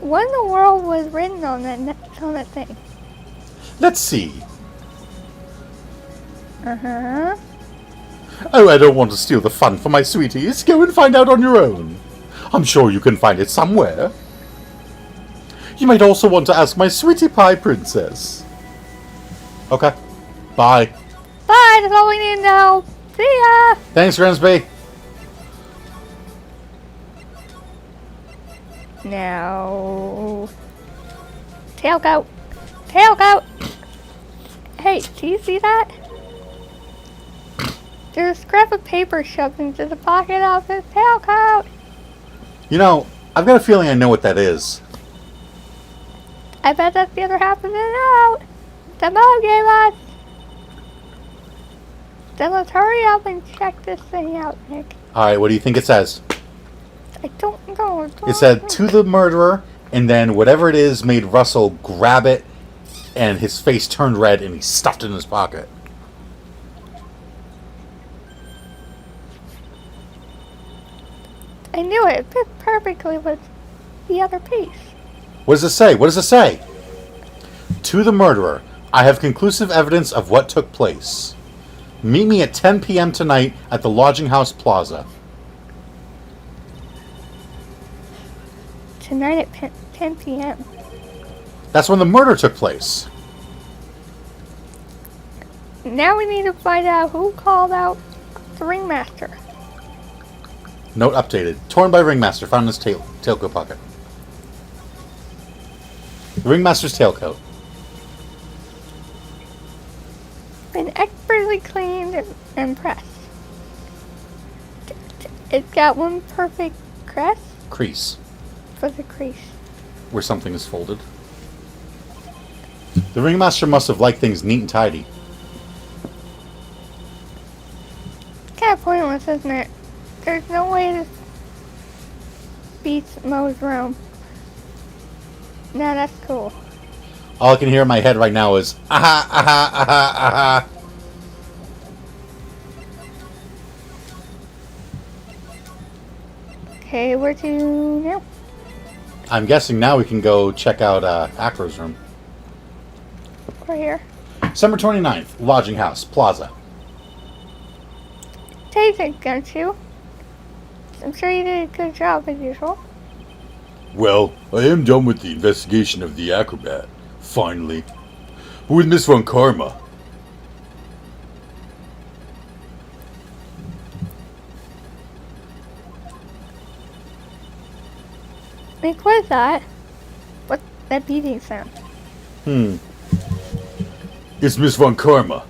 S2: what in the world was written on that thing?
S1: Let's see.
S2: Uh-huh.
S1: Oh, I don't want to steal the fun for my sweeties. Go and find out on your own. I'm sure you can find it somewhere. You might also want to ask my sweetie pie princess. Okay. Bye.
S2: Bye, that's all we need to know. See ya!
S1: Thanks, Grimsby.
S2: Now... Tailcoat! Tailcoat! Hey, do you see that? There's a scrap of paper shoved into the pocket of his tailcoat.
S1: You know, I've got a feeling I know what that is.
S2: I bet that's the other half of the note the Mo gave us. Then let's hurry up and check this thing out, Nick.
S1: Alright, what do you think it says?
S2: I don't know.
S1: It said, to the murderer, and then whatever it is made Russell grab it, and his face turned red, and he stuffed it in his pocket.
S2: I knew it. It fit perfectly with the other piece.
S1: What does it say? What does it say? To the murderer, I have conclusive evidence of what took place. Meet me at 10 p.m. tonight at the Lodging House Plaza.
S2: Tonight at 10 p.m.
S1: That's when the murder took place.
S2: Now we need to find out who called out the ringmaster.
S1: Note updated. Torn by ringmaster, found in his tailcoat pocket. The ringmaster's tailcoat.
S2: Been expertly cleaned and pressed. It's got one perfect crest
S1: Crease.
S2: for the crease.
S1: Where something is folded. The ringmaster must have liked things neat and tidy.
S2: Kind of pointless, isn't it? There's no way to beat Mo's room. No, that's cool.
S1: All I can hear in my head right now is, aha, aha, aha, aha.
S2: Okay, where to now?
S1: I'm guessing now we can go check out Acro's room.
S2: We're here.
S1: December 29th, Lodging House, Plaza.
S2: Tasing, don't you? I'm sure you did a good job as usual.
S4: Well, I am done with the investigation of the acrobat, finally. But with Miss Von Karma,
S2: Nick, what is that? What's that beating sound?
S4: it's Miss Von Karma.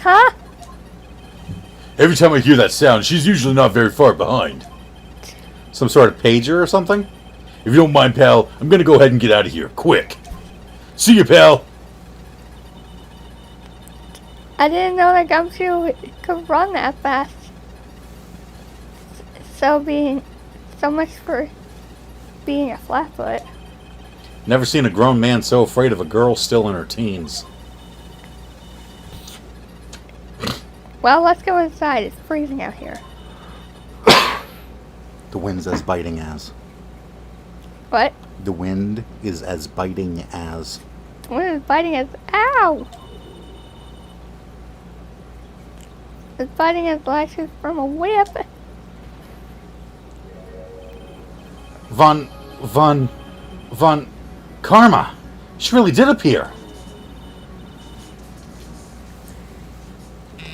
S2: Huh?
S4: Every time I hear that sound, she's usually not very far behind.
S1: Some sort of pager or something?
S4: If you don't mind, pal, I'm gonna go ahead and get out of here, quick. See you, pal.
S2: I didn't know that Gumshoe could run that fast. So much for being a flatfoot.
S1: Never seen a grown man so afraid of a girl still in her teens.
S2: Well, let's go inside. It's freezing out here.
S1: The wind's as biting as.
S2: What?
S1: The wind is as biting as.
S2: The wind is biting us. Ow! It's biting us lashes from a whip.
S1: Von Karma. She really did appear.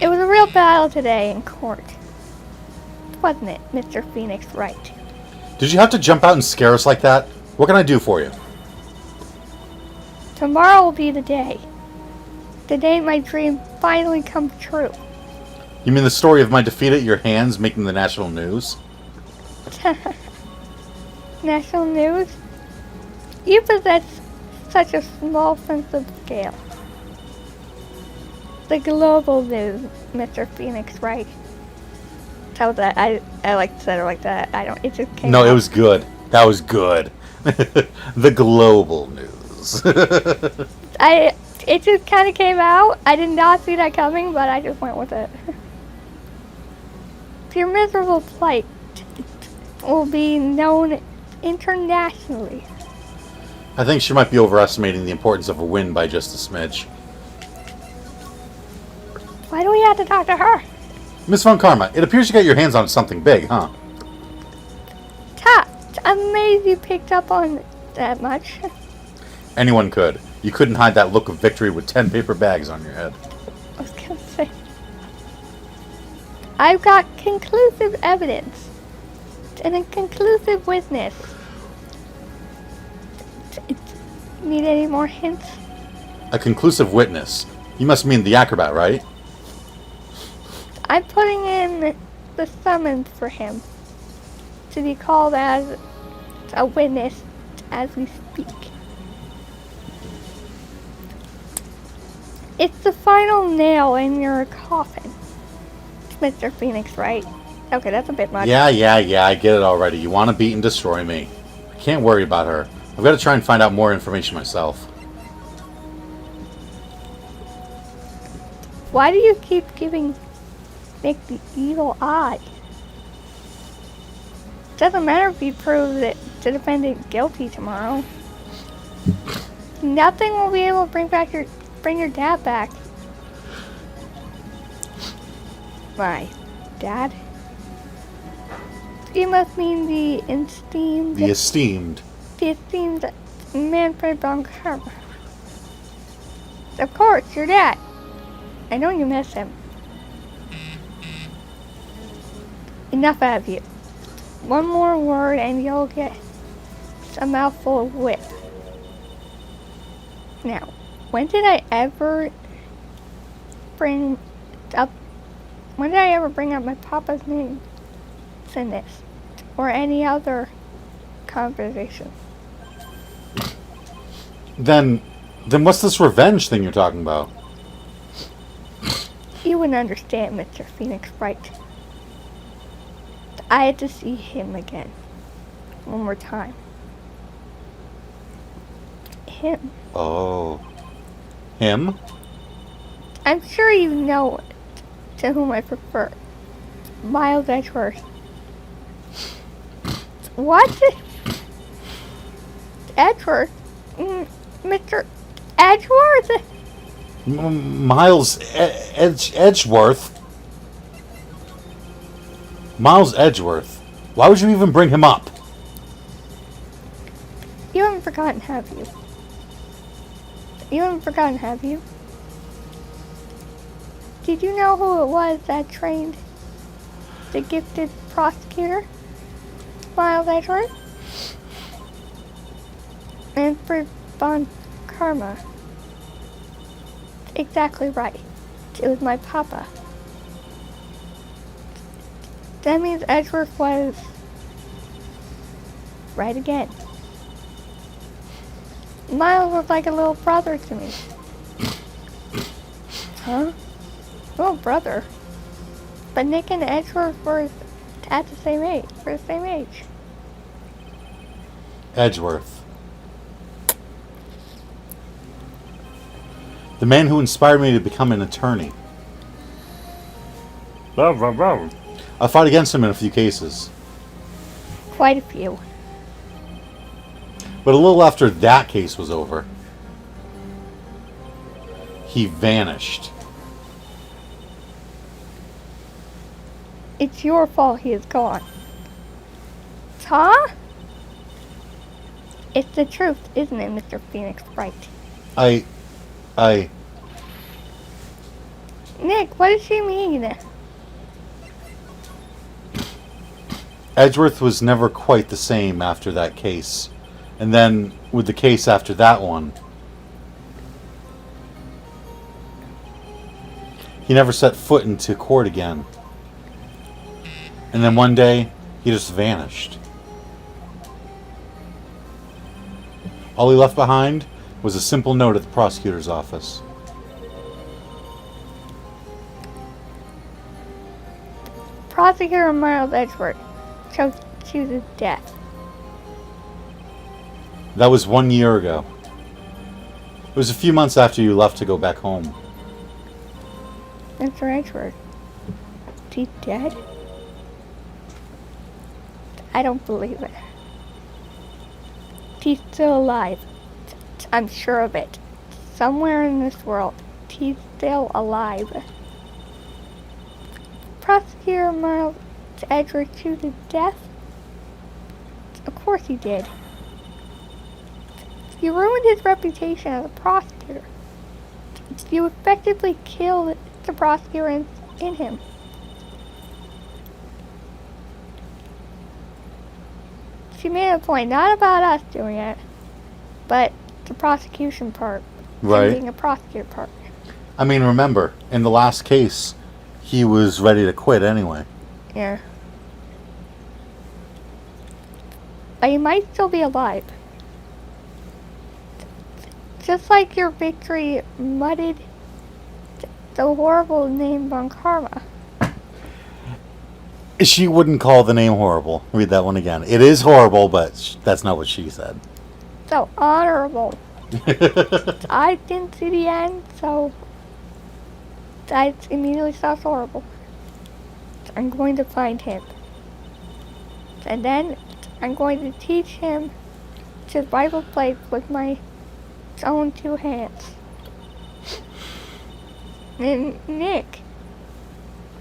S2: It was a real battle today in court. Wasn't it, Mr. Phoenix Wright?
S1: Did you have to jump out and scare us like that? What can I do for you?
S2: Tomorrow will be the day. The day my dream finally comes true.
S1: You mean the story of my defeat at your hands making the national news?
S2: National news? You possess such a small sense of scale. The global news, Mr. Phoenix Wright. Tell that I like to say it like that. I don't. It just came.
S1: No,
S2: out.
S1: it was good. That was good. The global news.
S2: It just kind of came out. I did not see that coming, but I just went with it. Your miserable plight will be known internationally.
S1: I think she might be overestimating the importance of a win by just a smidge.
S2: Why do we have to talk to her?
S1: Miss Von Karma, it appears you got your hands on something big, huh?
S2: Ta! I'm amazed you picked up on that much.
S1: Anyone could. You couldn't hide that look of victory with 10 paper bags on your head.
S2: I was gonna say. I've got conclusive evidence and a conclusive witness. Need any more hints?
S1: A conclusive witness. You must mean the acrobat, right?
S2: I'm putting in the summons for him to be called as a witness as we speak. It's the final nail in your coffin, Mr. Phoenix, right? Okay, that's a bit much.
S1: Yeah, I get it already. You want to beat and destroy me. I can't worry about her. I've got to try and find out more information myself.
S2: Why do you keep giving Nick the evil eye? Doesn't matter if you prove that the defendant guilty tomorrow. Nothing will be able to bring your dad back. My dad? You must mean the esteemed...
S1: The esteemed.
S2: The esteemed Manfred von Karma. Of course, your dad. I know you miss him. Enough out of you. One more word and you'll get a mouthful of whip. Now, when did I ever bring up my papa's name in this? Or any other conversation?
S1: Then what's this revenge thing you're talking about?
S2: You wouldn't understand, Mr. Phoenix, Wright. I had to see him again. One more time. Him.
S1: Oh. Him?
S2: I'm sure you know to whom I prefer. Miles Edgeworth. What? Edgeworth? Mr. Edgeworth?
S1: Miles Edgeworth? Miles Edgeworth? Why would you even bring him up?
S2: You haven't forgotten, have you? You haven't forgotten, have you? Did you know who it was that trained the gifted prosecutor? Miles Edgeworth? Manfred von Karma. Exactly right. It was my papa. That means Edgeworth was right again. Miles was like a little brother to me. Huh? Little brother? But Nick and Edgeworth were at the same age. We're the same age.
S1: Edgeworth. The man who inspired me to become an attorney. I fought against him in a few cases.
S2: Quite a few.
S1: But a little after that case was over, he vanished.
S2: It's your fault he is gone. Huh? It's the truth, isn't it, Mr. Phoenix Wright? Nick, what does she mean?
S1: Edgeworth was never quite the same after that case. And then, with the case after that one, he never set foot into court again. And then one day, he just vanished. All he left behind was a simple note at the prosecutor's office.
S2: Prosecutor Miles Edgeworth chooses death.
S1: That was 1 year ago. It was a few months after you left to go back home.
S2: Mr. Edgeworth, is he dead? I don't believe it. He's still alive. I'm sure of it. Somewhere in this world, he's still alive. Prosecutor Miles Edgeworth chooses death? Of course he did. You ruined his reputation as a prosecutor. You effectively killed the prosecutor in him. She made a point, not about us doing it, but the prosecution part.
S1: Right.
S2: And being a prosecutor part.
S1: I mean, remember, in the last case, he was ready to quit anyway.
S2: Yeah. But he might still be alive. Just like your victory mudded the horrible name Von Karma.
S1: She wouldn't call the name horrible. Read that one again. It is horrible, but that's not what she said.
S2: So honorable. I didn't see the end, so I immediately thought horrible. I'm going to find him. And then I'm going to teach him to Bible plate with my own two hands. And Nick,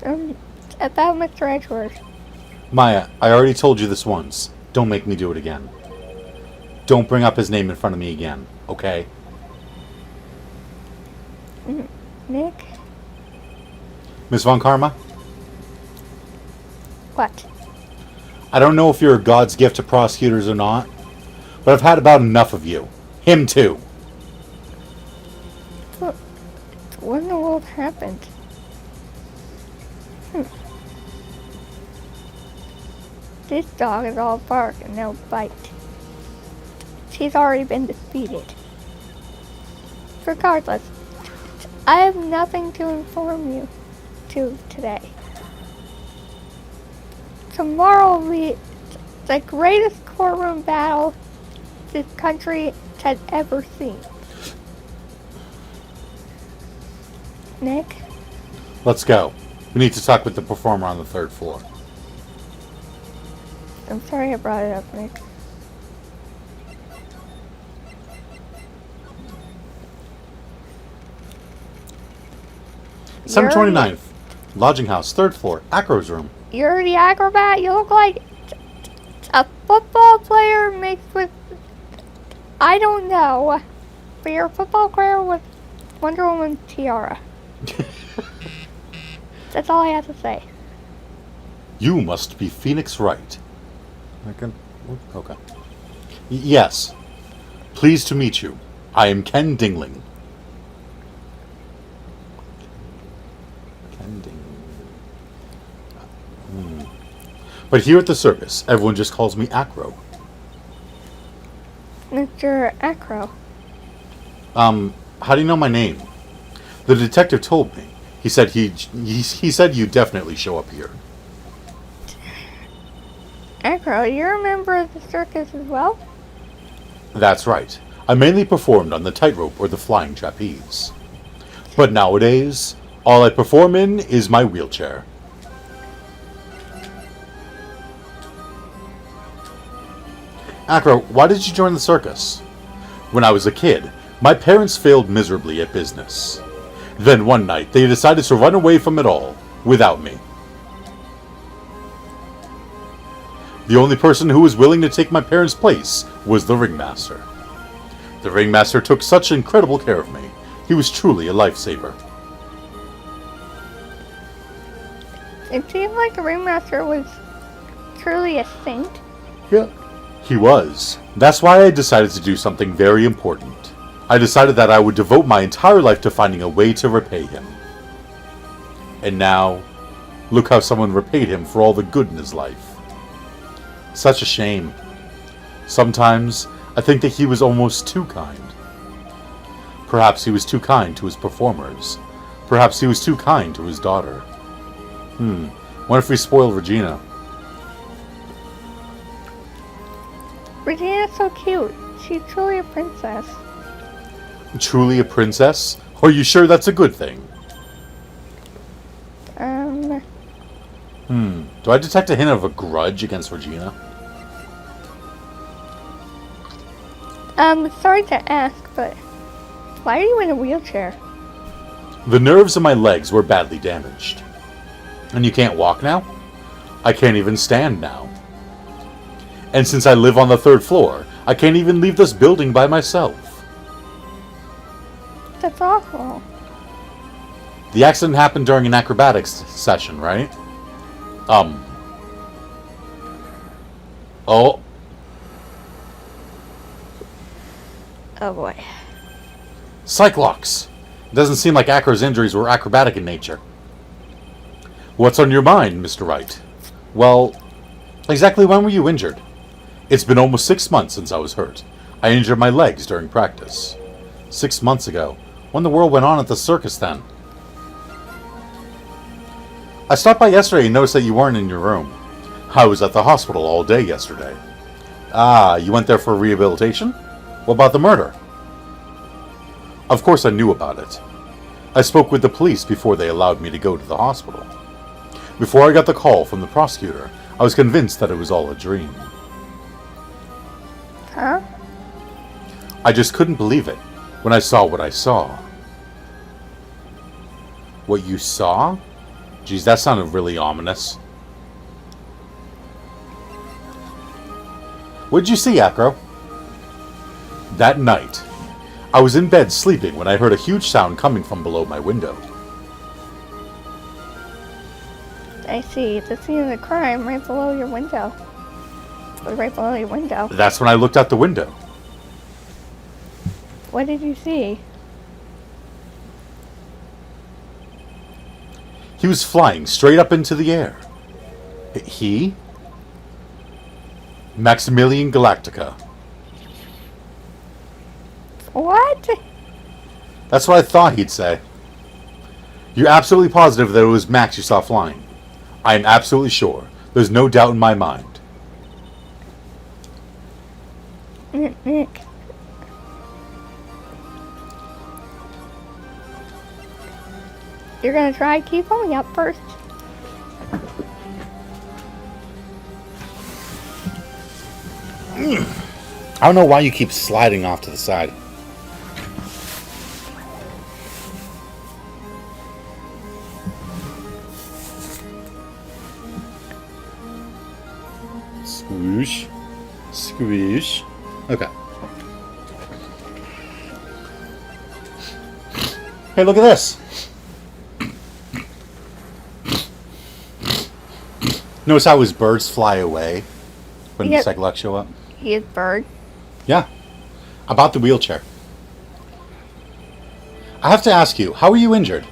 S2: about Mr. Edgeworth.
S1: Maya, I already told you this once. Don't make me do it again. Don't bring up his name in front of me again, okay?
S2: Nick?
S1: Miss Von Karma?
S2: What?
S1: I don't know if you're God's gift to prosecutors or not, but I've had about enough of you. Him too.
S2: What in the world happened? This dog is all bark and no bite. She's already been defeated. Regardless, I have nothing to inform you to today. Tomorrow will be the greatest courtroom battle this country has ever seen. Nick?
S1: Let's go. We need to talk with the performer on the 3rd floor.
S2: I'm sorry I brought it up, Nick.
S1: December 29th. Lodging house, 3rd floor, Acro's room.
S2: You're the acrobat? You look like a football player mixed with... I don't know. But you're a football player with Wonder Woman tiara. That's all I have to say.
S1: You must be Phoenix Wright. Okay. Yes. Pleased to meet you. I am Ken Dingling. Ken Dingling. But here at the circus, everyone just calls me Acro.
S2: Mr. Acro.
S1: How do you know my name? The detective told me. He said he said you definitely show up here.
S2: Acro, you're a member of the circus as well?
S1: That's right. I mainly performed on the tightrope or the flying trapeze. But nowadays, all I perform in is my wheelchair. Acro, why did you join the circus? When I was a kid, my parents failed miserably at business. Then one night, they decided to run away from it all, without me. The only person who was willing to take my parents' place was the ringmaster. The ringmaster took such incredible care of me. He was truly a lifesaver.
S2: It seems like the ringmaster was truly a saint.
S1: Yeah. He was. That's why I decided to do something very important. I decided that I would devote my entire life to finding a way to repay him. And now, look how someone repaid him for all the good in his life. Such a shame. Sometimes, I think that he was almost too kind. Perhaps he was too kind to his performers. Perhaps he was too kind to his daughter. What if we spoiled Regina?
S2: Regina's so cute. She's truly a princess.
S1: Truly a princess? Are you sure that's a good thing? Do I detect a hint of a grudge against Regina?
S2: Sorry to ask, but why are you in a wheelchair?
S1: The nerves in my legs were badly damaged. And you can't walk now? I can't even stand now. And since I live on the 3rd floor, I can't even leave this building by myself.
S2: That's awful.
S1: The accident happened during an acrobatics session, right? Oh.
S2: Oh boy.
S1: Cyclops. It doesn't seem like Acro's injuries were acrobatic in nature. What's on your mind, Mr. Wright? Well, exactly when were you injured? It's been almost 6 months since I was hurt. I injured my legs during practice. 6 months ago. What in the world went on at the circus then? I stopped by yesterday and noticed that you weren't in your room. I was at the hospital all day yesterday. Ah, you went there for rehabilitation? What about the murder? Of course I knew about it. I spoke with the police before they allowed me to go to the hospital. Before I got the call from the prosecutor, I was convinced that it was all a dream.
S2: Huh?
S1: I just couldn't believe it when I saw what I saw. What you saw? Geez, that sounded really ominous. What did you see, Acro? That night, I was in bed sleeping when I heard a huge sound coming from below my window.
S2: I see. The scene of the crime right below your window. Right below your window.
S1: That's when I looked out the window.
S2: What did you see?
S1: He was flying straight up into the air. He? Maximilian Galactica.
S2: What?
S1: That's what I thought he'd say. You're absolutely positive that it was Max you saw flying? I am absolutely sure. There's no doubt in my mind.
S2: Nick. You're gonna try keep me up first?
S1: I don't know why you keep sliding off to the side. Squoosh. Squoosh. Okay. Hey, look at this. Notice how his birds fly away when
S2: Yep.
S1: the Cyclops show up?
S2: He is bird.
S1: Yeah. About the wheelchair. I have to ask you, how were you injured?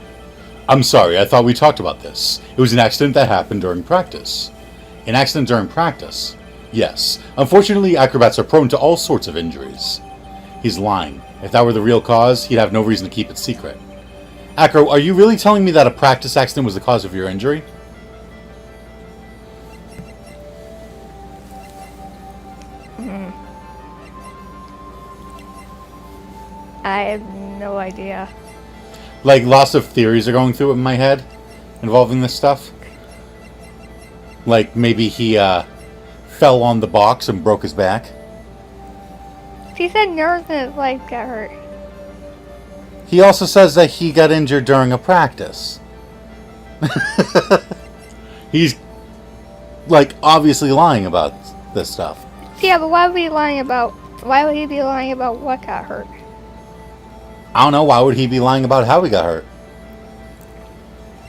S1: I'm sorry, I thought we talked about this. It was an accident that happened during practice. An accident during practice? Yes. Unfortunately, acrobats are prone to all sorts of injuries. He's lying. If that were the real cause, he'd have no reason to keep it secret. Acro, are you really telling me that a practice accident was the cause of your injury?
S2: I have no idea.
S1: Like, lots of theories are going through in my head involving this stuff. Like, maybe he fell on the box and broke his back.
S2: She said nerves in his leg got hurt.
S1: He also says that he got injured during a practice. He's, like, obviously lying about this stuff.
S2: Yeah, but why would he be lying about? Why would he be lying about what got hurt?
S1: I don't know, why would he be lying about how he got hurt?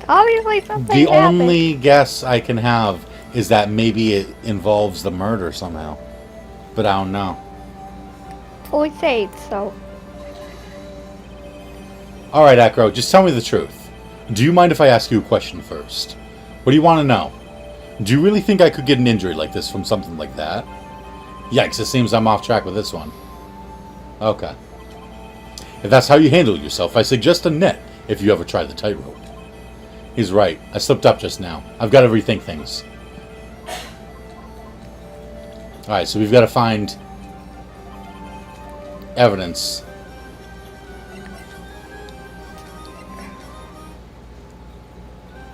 S2: Obviously something
S1: The
S2: happened.
S1: only guess I can have is that maybe it involves the murder somehow. But I don't know.
S2: Fully saved, so.
S1: Alright, Acro, just tell me the truth. Do you mind if I ask you a question first? What do you want to know? Do you really think I could get an injury like this from something like that? Yikes, it seems I'm off track with this one. Okay. If that's how you handle yourself, I suggest a net if you ever try the tightrope. He's right. I slipped up just now. I've got to rethink things. Alright, so we've got to find evidence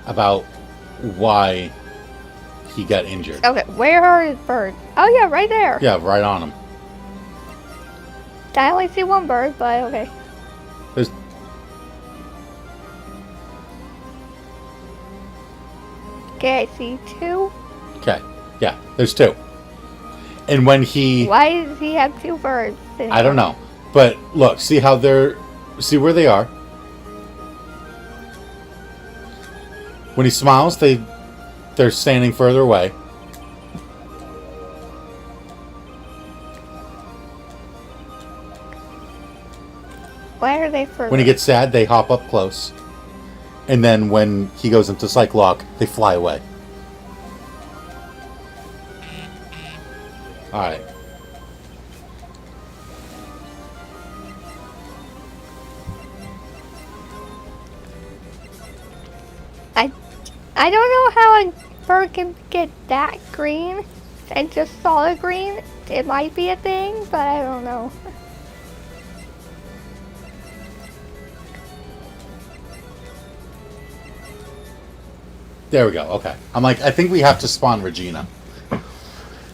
S1: about why he got injured.
S2: Okay, where are his birds? Oh yeah, right there.
S1: Yeah, right on him.
S2: I only see one bird, but okay.
S1: There's...
S2: Okay, I see two.
S1: Okay, yeah, there's two. And when he...
S2: Why does he have two birds?
S1: I don't know. But look, see how they're... See where they are? When he smiles, they're standing further away.
S2: Why are they further?
S1: When he gets sad, they hop up close. And then when he goes into psych lock, they fly away. Alright.
S2: I don't know how a bird can get that green and just solid green. It might be a thing, but I don't know.
S1: There we go. Okay. I'm like, I think we have to spawn Regina.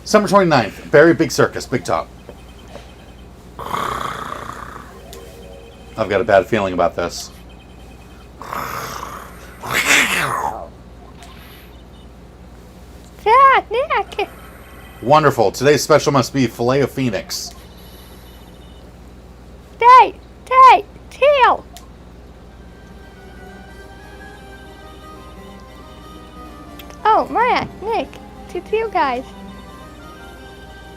S1: Summer 29th. Very big circus. Big top. I've got a bad feeling about this.
S2: Yeah, Nick!
S1: Wonderful. Today's special must be filet of phoenix.
S2: Tail! Oh, Maya, Nick, it's you guys.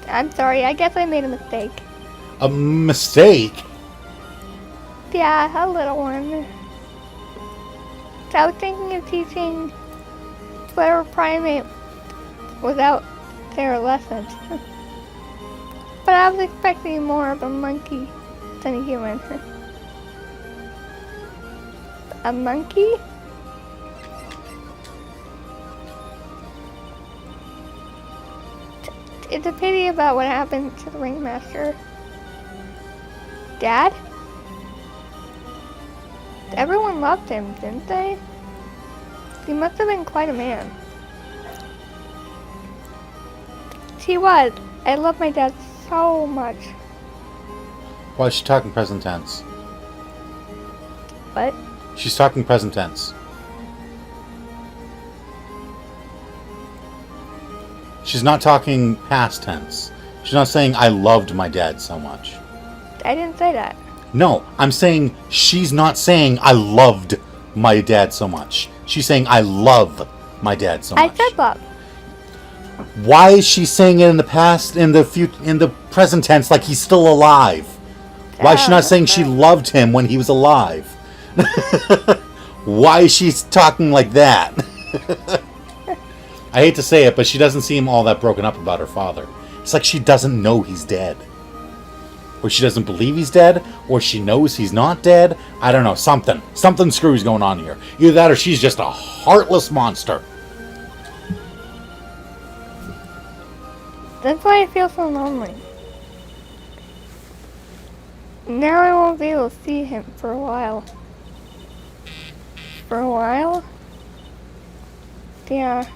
S2: I'm sorry, I guess I made a mistake.
S1: A mistake?
S2: Yeah, a little one. So I was thinking of teaching whatever primate without their lessons. But I was expecting more of a monkey than a human. A monkey? It's a pity about what happened to the ringmaster. Dad? Everyone loved him, didn't they? He must have been quite a man. He was. I love my dad so much.
S1: Why is she talking present tense?
S2: What?
S1: She's talking present tense. She's not talking past tense. She's not saying, I loved my dad so much.
S2: I didn't say that.
S1: No, I'm saying she's not saying, I loved my dad so much. She's saying, I love my dad so much.
S2: I said love.
S1: Why is she saying it in the past, in the present tense, like he's still alive? Why is she not saying she loved him when he was alive? Why is she talking like that? I hate to say it, but she doesn't seem all that broken up about her father. It's like she doesn't know he's dead. Or she doesn't believe he's dead, or she knows he's not dead. I don't know, something. Something screwy's going on here. Either that or she's just a heartless monster.
S2: That's why I feel so lonely. Now I won't be able to see him for a while. For a while? Yeah.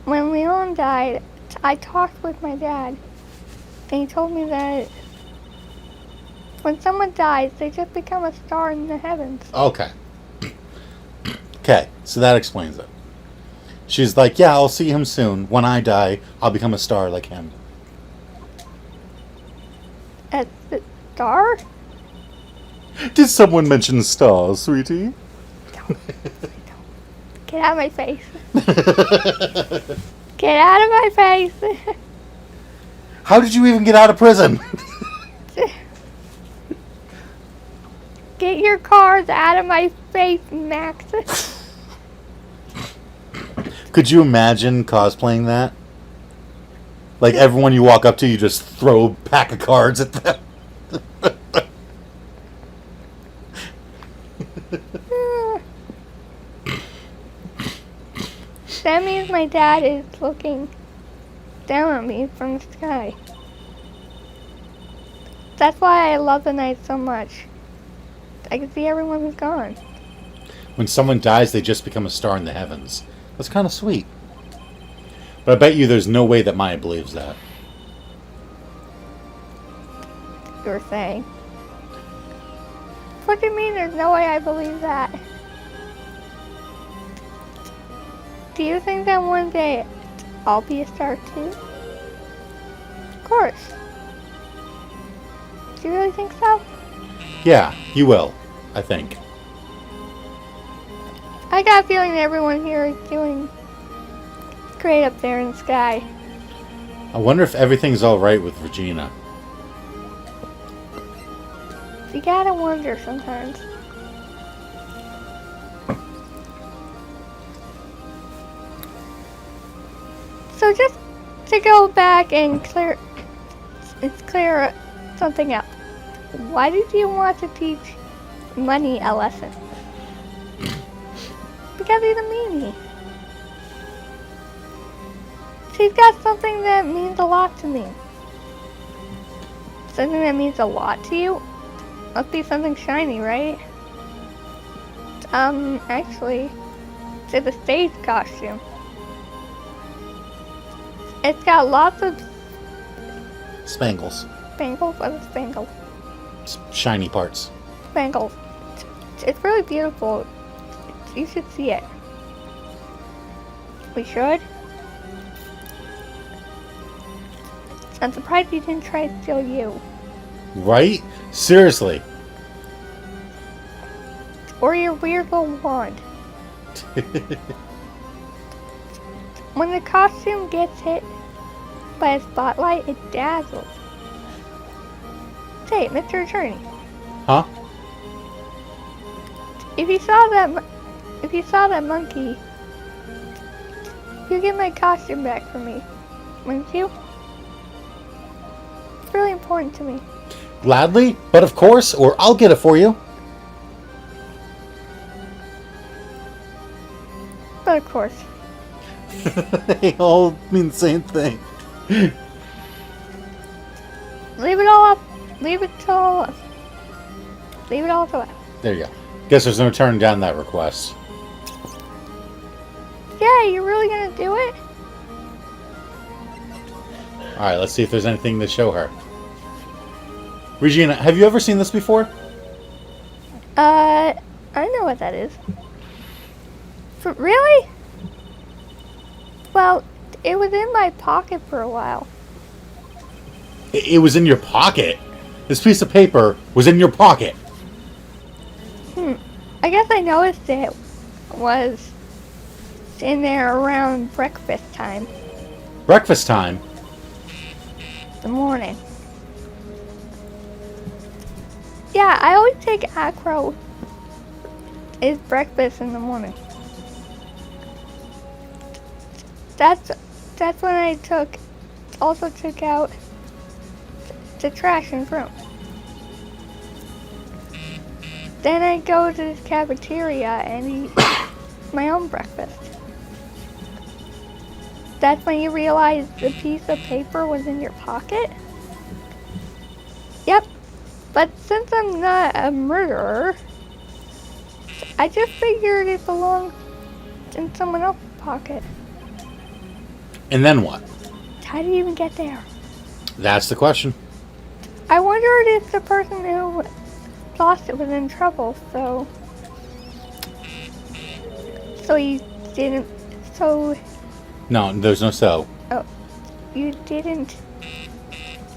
S2: When Leon died, I talked with my dad. And he told me that when someone dies, they just become a star in the heavens.
S1: Okay. Okay, so that explains it. She's like, yeah, I'll see him soon. When I die, I'll become a star like him.
S2: A star?
S1: Did someone mention stars, sweetie?
S2: Get out of my face. Get out of my face.
S1: How did you even get out of prison?
S2: Get your cars out of my face, Max.
S1: Could you imagine cosplaying that? Like everyone you walk up to, you just throw a pack of cards at them.
S2: That means my dad is looking down on me from the sky. That's why I love the night so much. I can see everyone who's gone.
S1: When someone dies, they just become a star in the heavens. That's kind of sweet. But I bet you there's no way that Maya believes that.
S2: You're saying. What do you mean there's no way I believe that? Do you think that one day I'll be a star too? Of course. Do you really think so?
S1: Yeah, you will, I think.
S2: I got a feeling that everyone here is doing great up there in the sky.
S1: I wonder if everything's alright with Regina.
S2: You gotta wonder sometimes. So just to go back and clear something up. Why did you want to teach Money a lesson? Because he's a meanie. She's got something that means a lot to me. Something that means a lot to you? Must be something shiny, right? Actually, it's a stage costume. It's got lots of
S1: Spangles.
S2: spangles. What is spangles?
S1: Shiny parts.
S2: Spangles. It's really beautiful. You should see it. We should. I'm surprised he didn't try to steal you.
S1: Right? Seriously.
S2: Or your weird little wand. When the costume gets hit by a spotlight, it dazzles. Say, Mr. Attorney,
S1: Huh?
S2: if you saw that monkey, you get my costume back for me, wouldn't you? It's really important to me.
S1: Gladly, but of course, or I'll get it for you.
S2: But of course.
S1: They all mean the same thing.
S2: Leave it all up. Leave it all up. Leave it all to us.
S1: There you go. Guess there's no turning down that request.
S2: Yeah, you're really gonna do it?
S1: Alright, let's see if there's anything to show her. Regina, have you ever seen this before?
S2: I know what that is. Really? Well, it was in my pocket for a while.
S1: It was in your pocket? This piece of paper was in your pocket?
S2: I guess I noticed it was in there around breakfast time.
S1: Breakfast time?
S2: The morning. Yeah, I always take Acro as breakfast in the morning. That's when I also took out the trash in front. Then I go to the cafeteria and eat my own breakfast. That's when you realize the piece of paper was in your pocket? Yep. But since I'm not a murderer, I just figured it belonged in someone else's pocket.
S1: And then what?
S2: How did you even get there?
S1: That's the question.
S2: I wondered if the person who lost it was in trouble, so you didn't,
S1: No, there's no so.
S2: you didn't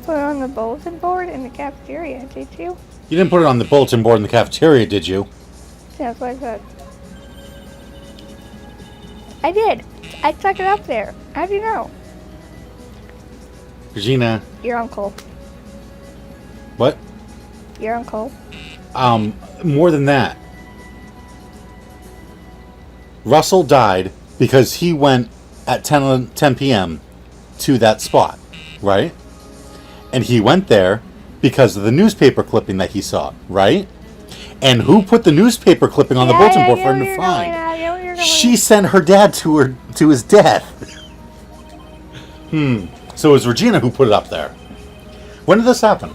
S2: put it on the bulletin board in the cafeteria, did you?
S1: You didn't put it on the bulletin board in the cafeteria, did you?
S2: That's what I said. I did. I stuck it up there. How do you know?
S1: Regina,
S2: Your uncle.
S1: what?
S2: Your uncle.
S1: More than that. Russell died because he went at 10 p.m. to that spot, right? And he went there because of the newspaper clipping that he saw, right? And who put the newspaper clipping on the bulletin board for him to find? She sent her dad to his death. So it was Regina who put it up there. When did this happen?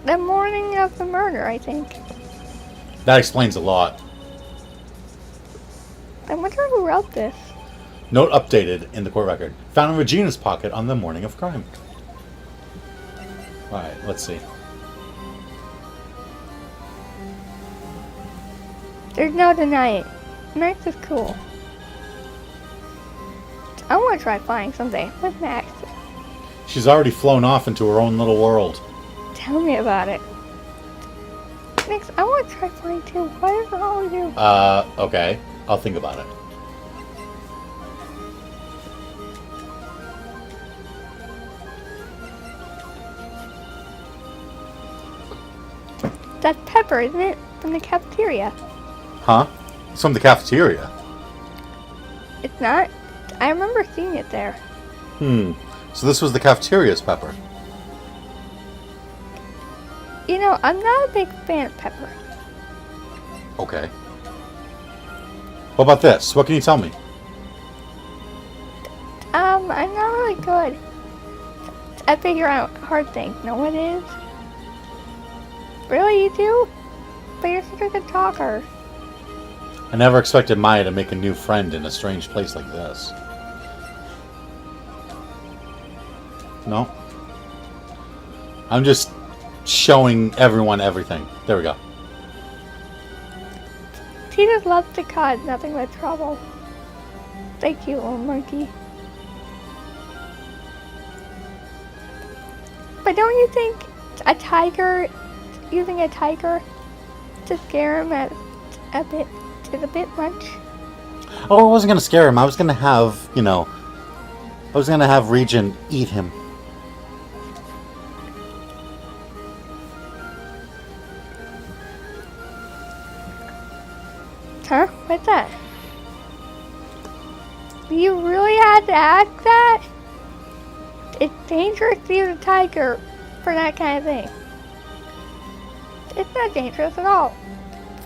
S2: The morning of the murder, I think.
S1: That explains a lot.
S2: I wonder who wrote this.
S1: Note updated in the court record. Found in Regina's pocket on the morning of crime. Alright, let's see.
S2: There's no denying it. Nice is cool. want to try flying someday with Max.
S1: She's already flown off into her own little world.
S2: Tell me about it. Max, I want to try flying too. What is wrong with you?
S1: Okay. I'll think about it.
S2: That's Pepper, isn't it? From the cafeteria.
S1: Huh? It's from the cafeteria.
S2: It's not? I remember seeing it there.
S1: So this was the cafeteria's Pepper.
S2: You know, I'm not a big fan of Pepper.
S1: Okay. What about this? What can you tell me?
S2: I'm not really good. I figure out hard things. Know what it is? Really, you do? But you're such a good talker.
S1: I never expected Maya to make a new friend in a strange place like this. No? I'm just showing everyone everything. There we go.
S2: He just loves to cause nothing but trouble. Thank you, little monkey. But don't you think using a tiger to scare him is a bit much?
S1: Oh, I wasn't going to scare him. I was going to have, Regent eat him.
S2: Huh? What's that? You really had to ask that? It's dangerous to use a tiger for that kind of thing. It's not dangerous at all.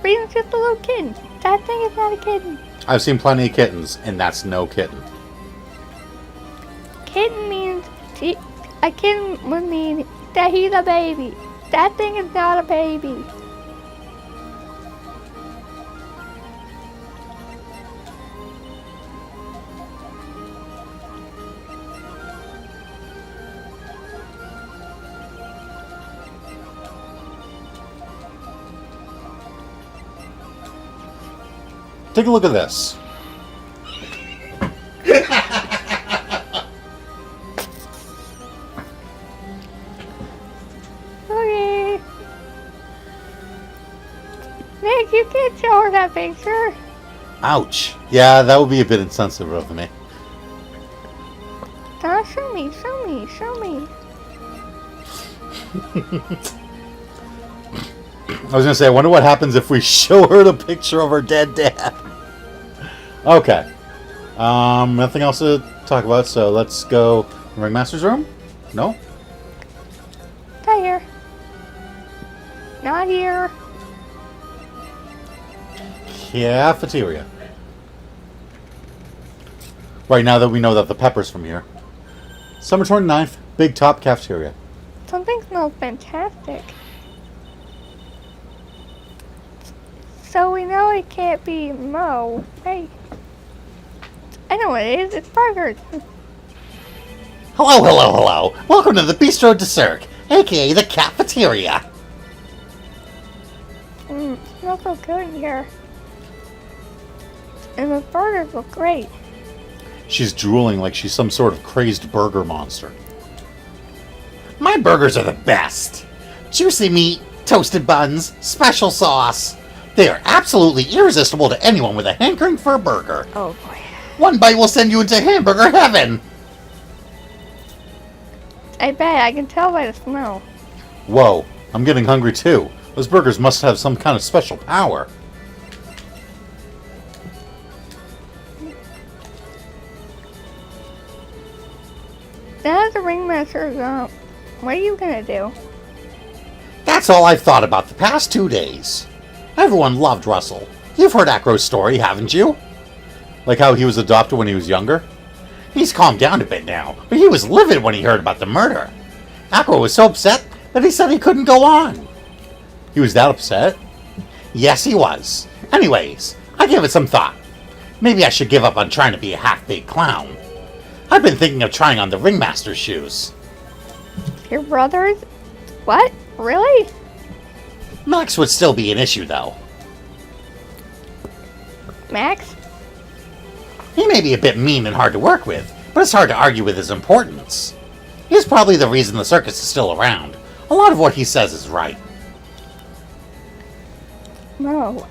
S2: Freedom's just a little kitten. That thing is not a kitten.
S1: I've seen plenty of kittens, and that's no kitten.
S2: Kitten means... A kitten would mean that he's a baby. That thing is not a baby.
S1: Take a look at this.
S2: Okay. Nick, you can't show her that picture.
S1: Ouch. Yeah, that would be a bit insensitive of me.
S2: Show me.
S1: I was going to say, I wonder what happens if we show her the picture of her dead dad. Okay. Nothing else to talk about, so let's go Ringmaster's room? No?
S2: Not here. Not here.
S1: Cafeteria. Right, now that we know that the Pepper's from here. Summer 29th, Big Top Cafeteria.
S2: Something smells fantastic. So we know it can't be Mo, right? I know what it is. It's burgers.
S3: Hello. Welcome to the Bistro de Cirque, aka the cafeteria.
S2: It smells so good in here. And the burgers look great.
S1: She's drooling like she's some sort of crazed burger monster.
S3: My burgers are the best. Juicy meat, toasted buns, special sauce. They are absolutely irresistible to anyone with a hankering for a burger.
S2: Oh boy.
S3: One bite will send you into hamburger heaven.
S2: I bet. I can tell by the smell.
S1: Whoa, I'm getting hungry too. Those burgers must have some kind of special power.
S2: Now the ringmaster's what are you gonna do?
S3: That's all I've thought about the past 2 days. Everyone loved Russell. You've heard Acro's story, haven't you?
S1: Like how he was adopted when he was younger?
S3: He's calmed down a bit now, but he was livid when he heard about the murder. Acro was so upset that he said he couldn't go on.
S1: He was that upset?
S3: Yes, he was. Anyways, I gave it some thought. Maybe I should give up on trying to be a half-baked clown. I've been thinking of trying on the ringmaster's shoes.
S2: Your brothers? What? Really?
S3: Max would still be an issue, though.
S2: Max?
S3: He may be a bit mean and hard to work with, but it's hard to argue with his importance. He's probably the reason the circus is still around. A lot of what he says is right.
S2: No.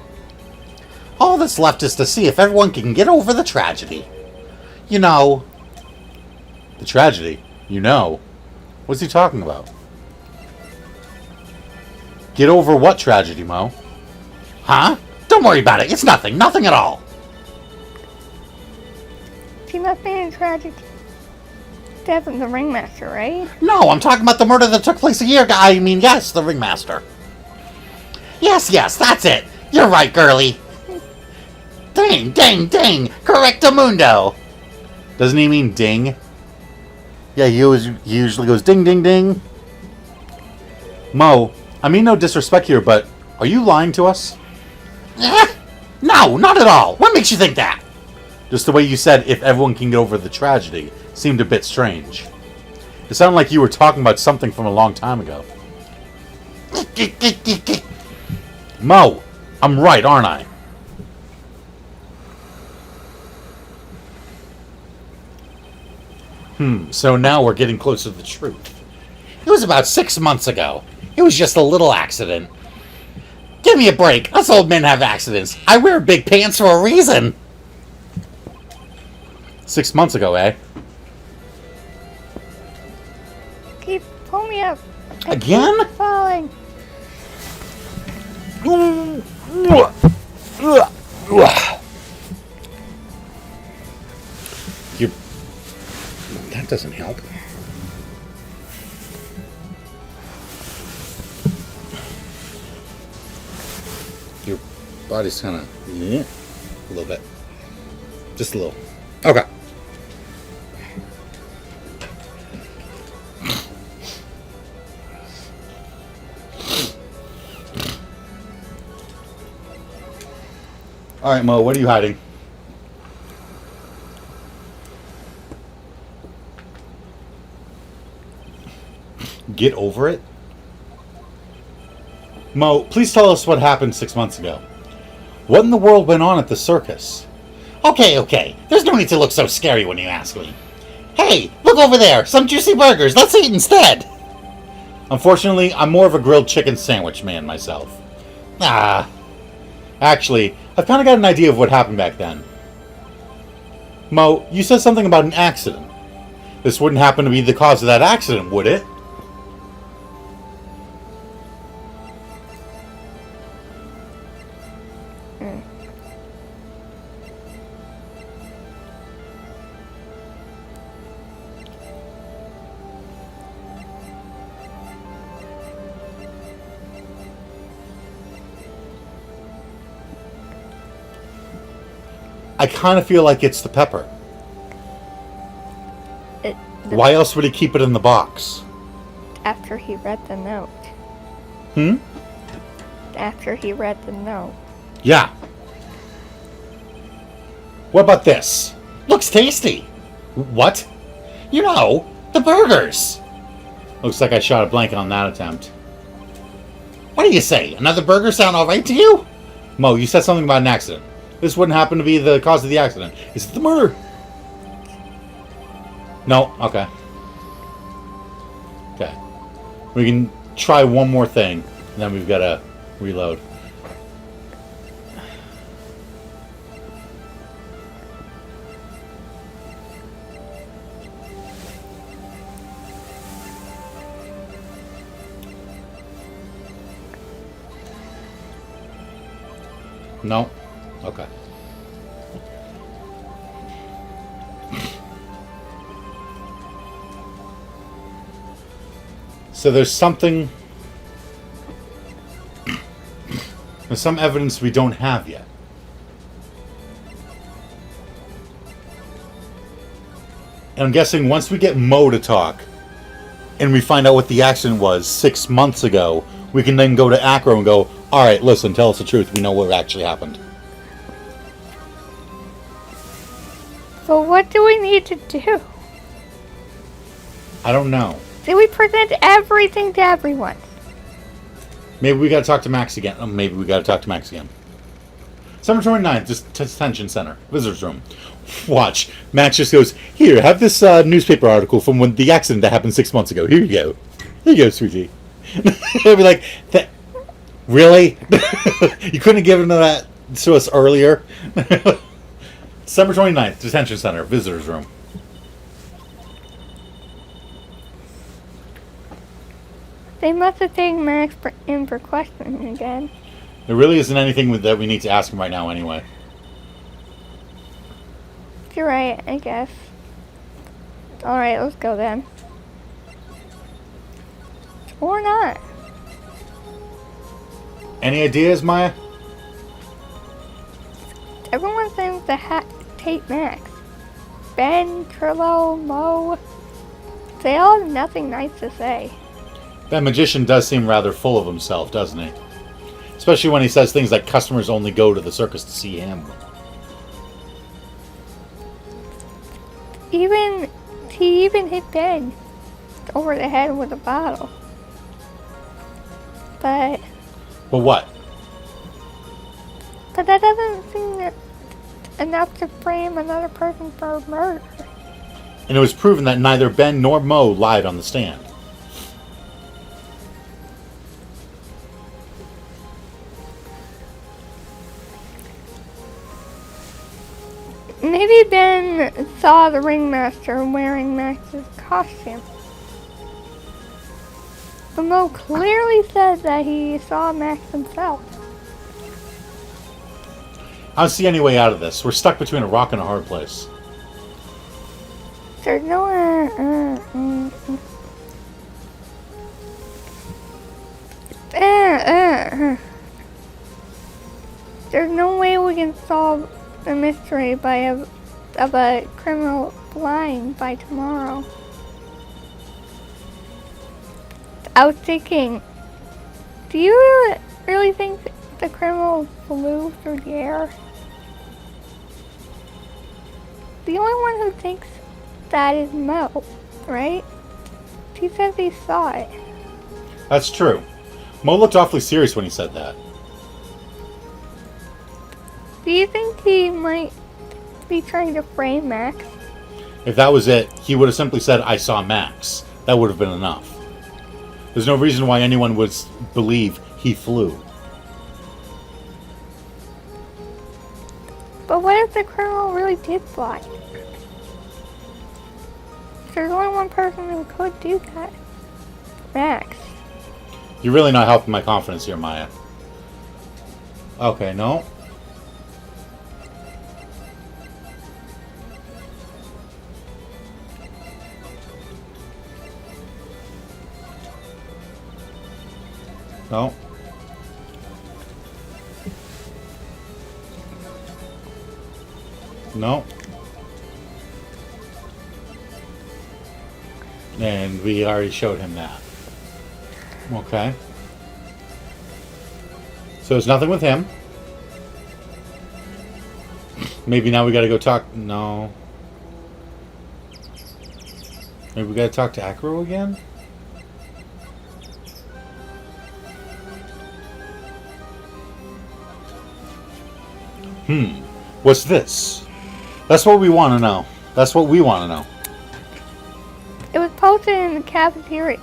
S3: All that's left is to see if everyone can get over the tragedy. You know...
S1: The tragedy? You know? What's he talking about? Get over what tragedy, Mo?
S3: Huh? Don't worry about it. It's nothing. Nothing at all.
S2: She must be in tragic death of the ringmaster, right?
S3: No, I'm talking about the murder that took place a year ago. I mean, yes, the ringmaster. Yes, that's it. You're right, girlie. Ding, ding, ding. Correctamundo.
S1: Doesn't he mean ding? Yeah, he usually goes ding, ding, ding. Mo, I mean no disrespect here, but are you lying to us?
S3: No, not at all. What makes you think that?
S1: Just the way you said, if everyone can get over the tragedy, seemed a bit strange. It sounded like you were talking about something from a long time ago. Mo, I'm right, aren't I? So now we're getting closer to the truth.
S3: It was about 6 months ago. It was just a little accident. Give me a break. Us old men have accidents. I wear big pants for a reason.
S1: 6 months ago, eh?
S2: Keith, pull me up. I
S3: Again?
S2: keep falling.
S1: That doesn't help. Your body's kind of a little bit, just a little. Okay. All right, Mo. What are you hiding? Get over it? Mo, please tell us what happened 6 months ago. What in the world went on at the circus?
S3: Okay. There's no need to look so scary when you ask me. Hey, look over there. Some juicy burgers. Let's eat instead.
S1: Unfortunately, I'm more of a grilled chicken sandwich man myself. Actually, I've kind of got an idea of what happened back then. Mo, you said something about an accident. This wouldn't happen to be the cause of that accident, would it? I kind of feel like it's the pepper. Why else would he keep it in the box?
S2: After he read the note. After he read the note.
S1: Yeah. What about this?
S3: Looks tasty.
S1: What?
S3: You know, the burgers.
S1: Looks like I shot a blank on that attempt.
S3: What do you say? Another burger sound all right to you?
S1: Mo, you said something about an accident. This wouldn't happen to be the cause of the accident. Is it the murder? No? Okay. Okay. We can try one more thing, and then we've got to reload. No? Okay. So there's something... There's some evidence we don't have yet. And I'm guessing once we get Mo to talk, and we find out what the accident was 6 months ago, we can then go to Acro and go, alright, listen, tell us the truth. We know what actually happened.
S2: So what do we need to do?
S1: I don't know.
S2: Do we present everything to everyone?
S1: Maybe we gotta talk to Max again. Oh, maybe we gotta talk to Max again. Summer 29th, detention center, visitors room. Watch. Max just goes, here, have this newspaper article from when the accident that happened 6 months ago. Here you go. Here you go, sweetie. I'll be like, really? You couldn't have given that to us earlier? December 29th, detention center, visitors room.
S2: They must have taken Max in for questioning again.
S1: There really isn't anything that we need to ask him right now anyway.
S2: You're right, I guess. Alright, let's go then. Or not.
S1: Any ideas, Maya?
S2: Everyone seems to take Max. Ben, Trillo, Mo. They all have nothing nice to say.
S1: That magician does seem rather full of himself, doesn't he? Especially when he says things like customers only go to the circus to see him.
S2: He even hit Ben over the head with a bottle. But
S1: what?
S2: But that doesn't seem enough to frame another person for murder.
S1: And it was proven that neither Ben nor Mo lied on the stand.
S2: Maybe Ben saw the ringmaster wearing Max's costume. But Mo clearly said that he saw Max himself.
S1: I don't see any way out of this. We're stuck between a rock and a hard place.
S2: There's no There's no way we can solve the mystery of a criminal flying by tomorrow. I was thinking, do you really think the criminal flew through the air? The only one who thinks that is Mo, right? He says he saw it.
S1: That's true. Mo looked awfully serious when he said that.
S2: Do you think he might be trying to frame Max?
S1: If that was it, he would have simply said, I saw Max. That would have been enough. There's no reason why anyone would believe he flew.
S2: But what if the criminal really did fly? There's only one person who could do that. Max.
S1: You're really not helping my confidence here, Maya. Okay, no. No. No. And we already showed him that. Okay. So there's nothing with him. Maybe now we gotta go talk... No. Maybe we gotta talk to Acro again? What's this? That's what we want to know. That's what we want to know.
S2: It was posted in the cafeteria.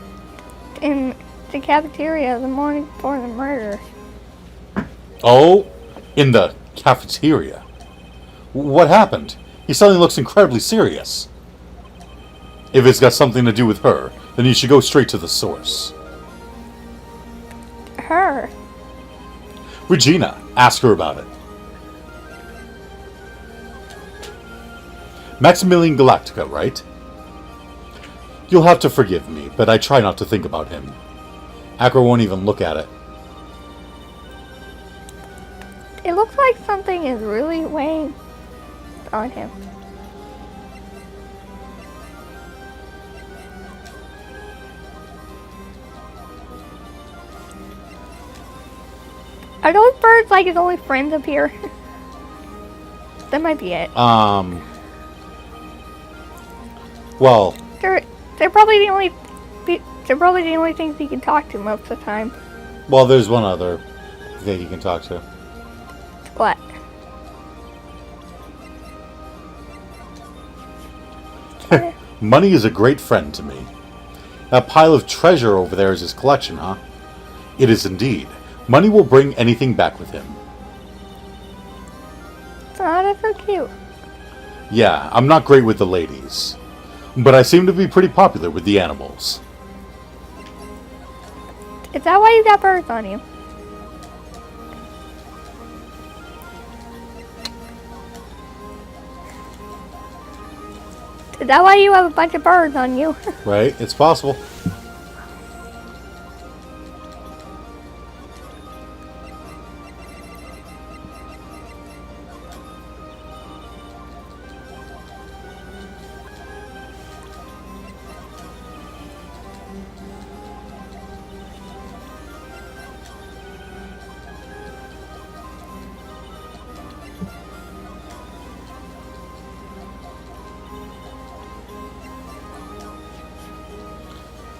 S2: In the cafeteria the morning before the murder.
S1: Oh, in the cafeteria. What happened? He suddenly looks incredibly serious. If it's got something to do with her, then you should go straight to the source.
S2: Her.
S1: Regina, ask her about it. Maximilian Galactica, right? You'll have to forgive me, but I try not to think about him. Acro won't even look at it.
S2: It looks like something is really weighing on him. Are those birds like his only friends up here? That might be it.
S1: Well,
S2: they're probably the only things he can talk to most of the time.
S1: well, there's one other thing you can talk to.
S2: What?
S1: Money is a great friend to me. That pile of treasure over there is his collection, huh? It is indeed. Money will bring anything back with him.
S2: Oh, that's so cute.
S1: Yeah, I'm not great with the ladies. But I seem to be pretty popular with the animals.
S2: Is that why you got birds on you? Is that why you have a bunch of birds on you?
S1: Right? It's possible.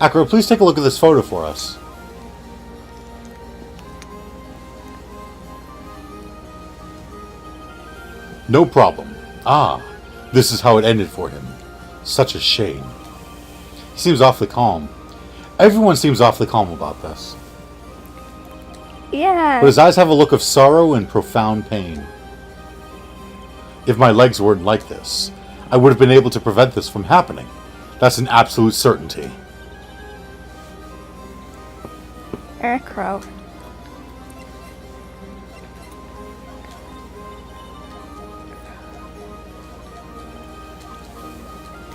S1: Acro, please take a look at this photo for us. No problem. Ah, this is how it ended for him. Such a shame. He seems awfully calm. Everyone seems awfully calm about this.
S2: Yeah.
S1: But his eyes have a look of sorrow and profound pain. If my legs weren't like this, I would have been able to prevent this from happening. That's an absolute certainty.
S2: Acro.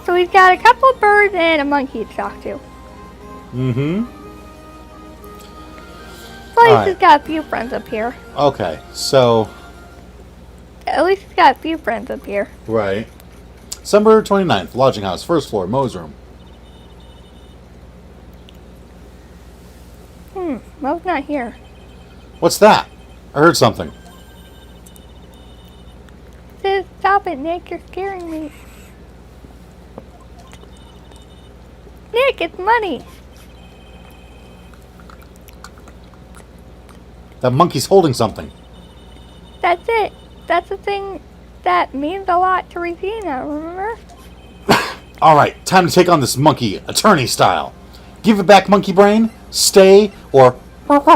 S2: So we've got a couple of birds and a monkey to talk to.
S1: Mm-hmm.
S2: At least
S1: Alright.
S2: he's got a few friends up here.
S1: Okay, so...
S2: At least he's got a few friends up here.
S1: Right. December 29th, lodging house, first floor, Mo's room.
S2: Mo's not here.
S1: What's that? I heard something.
S2: Stop it, Nick. You're scaring me. Nick, it's money.
S1: That monkey's holding something.
S2: That's it. That's the thing that means a lot to Regina, remember?
S1: Alright, time to take on this monkey, attorney style. Give it back, monkey brain. Stay, or...
S2: What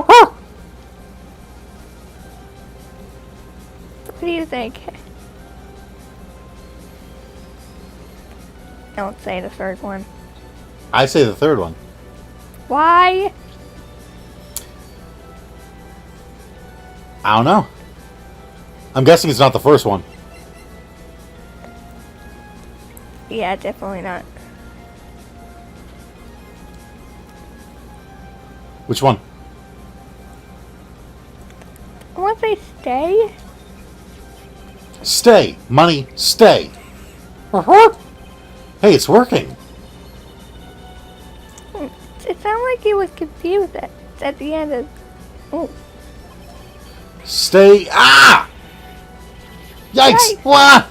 S2: do you think? Don't say the third one.
S1: I say the third one.
S2: Why?
S1: I don't know. I'm guessing it's not the first one.
S2: Yeah, definitely not.
S1: Which one?
S2: I want to say stay.
S1: Stay. Money, stay. Hey, it's working.
S2: It sounded like he was confused at the end of... Oh,
S1: Stay. Ah! Yikes!
S2: Yikes.
S1: Wah!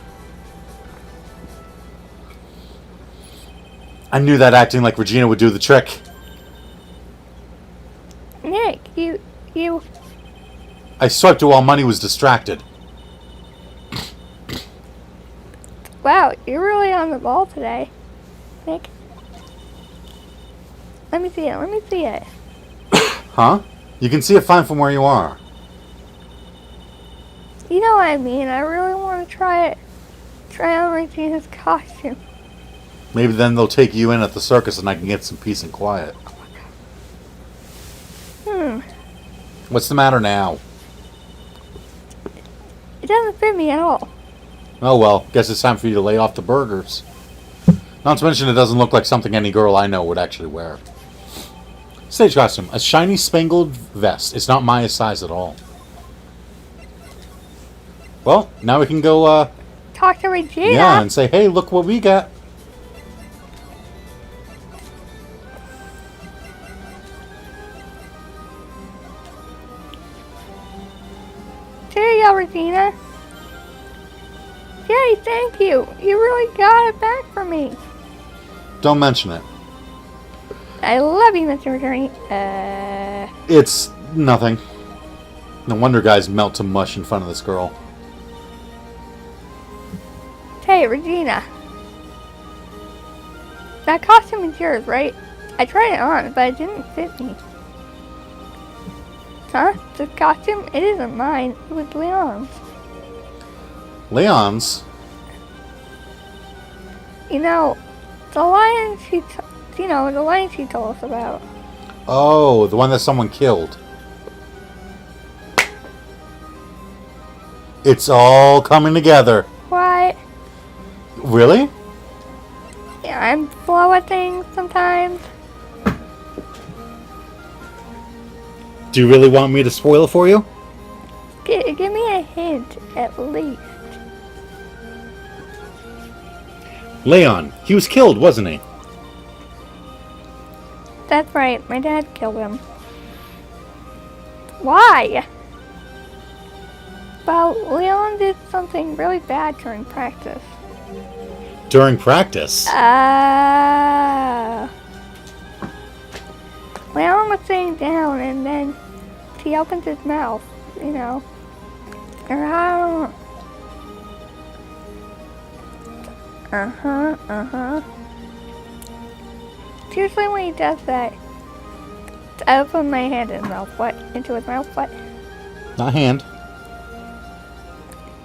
S1: I knew that acting like Regina would do the trick.
S2: Nick, you...
S1: I swiped it while money was distracted.
S2: Wow, you're really on the ball today, Nick. Let me see it. Let me see it.
S1: Huh? You can see it fine from where you are.
S2: You know what I mean. I really want to try on Regina's costume.
S1: Maybe then they'll take you in at the circus and I can get some peace and quiet. What's the matter now?
S2: It doesn't fit me at all.
S1: Oh well, guess it's time for you to lay off the burgers. Not to mention it doesn't look like something any girl I know would actually wear. Stage costume. A shiny spangled vest. It's not my size at all. Well, now we can go,
S2: Talk to Regina.
S1: yeah, and say, hey, look what we got.
S2: Here you go, Regina. Yay, thank you. You really got it back for me.
S1: Don't mention it.
S2: I love you, Mr. Attorney.
S1: It's nothing. No wonder guys melt to mush in front of this girl.
S2: Hey, Regina. That costume is yours, right? I tried it on, but it didn't fit me. Huh? The costume? It isn't mine. It was Leon's.
S1: Leon's?
S2: You know, the lion the lion she told us about.
S1: Oh, the one that someone killed. It's all coming together.
S2: What?
S1: Really?
S2: Yeah, I'm slow at things sometimes.
S1: Do you really want me to spoil it for you?
S2: Give me a hint, at least.
S1: Leon, he was killed, wasn't he?
S2: That's right, my dad killed him. Why? Well, Leon did something really bad during practice.
S1: During practice?
S2: Leon was sitting down and then he opens his mouth, you know. Usually when he does that, I open my hand in his mouth. What? Into his mouth? What?
S1: Not hand.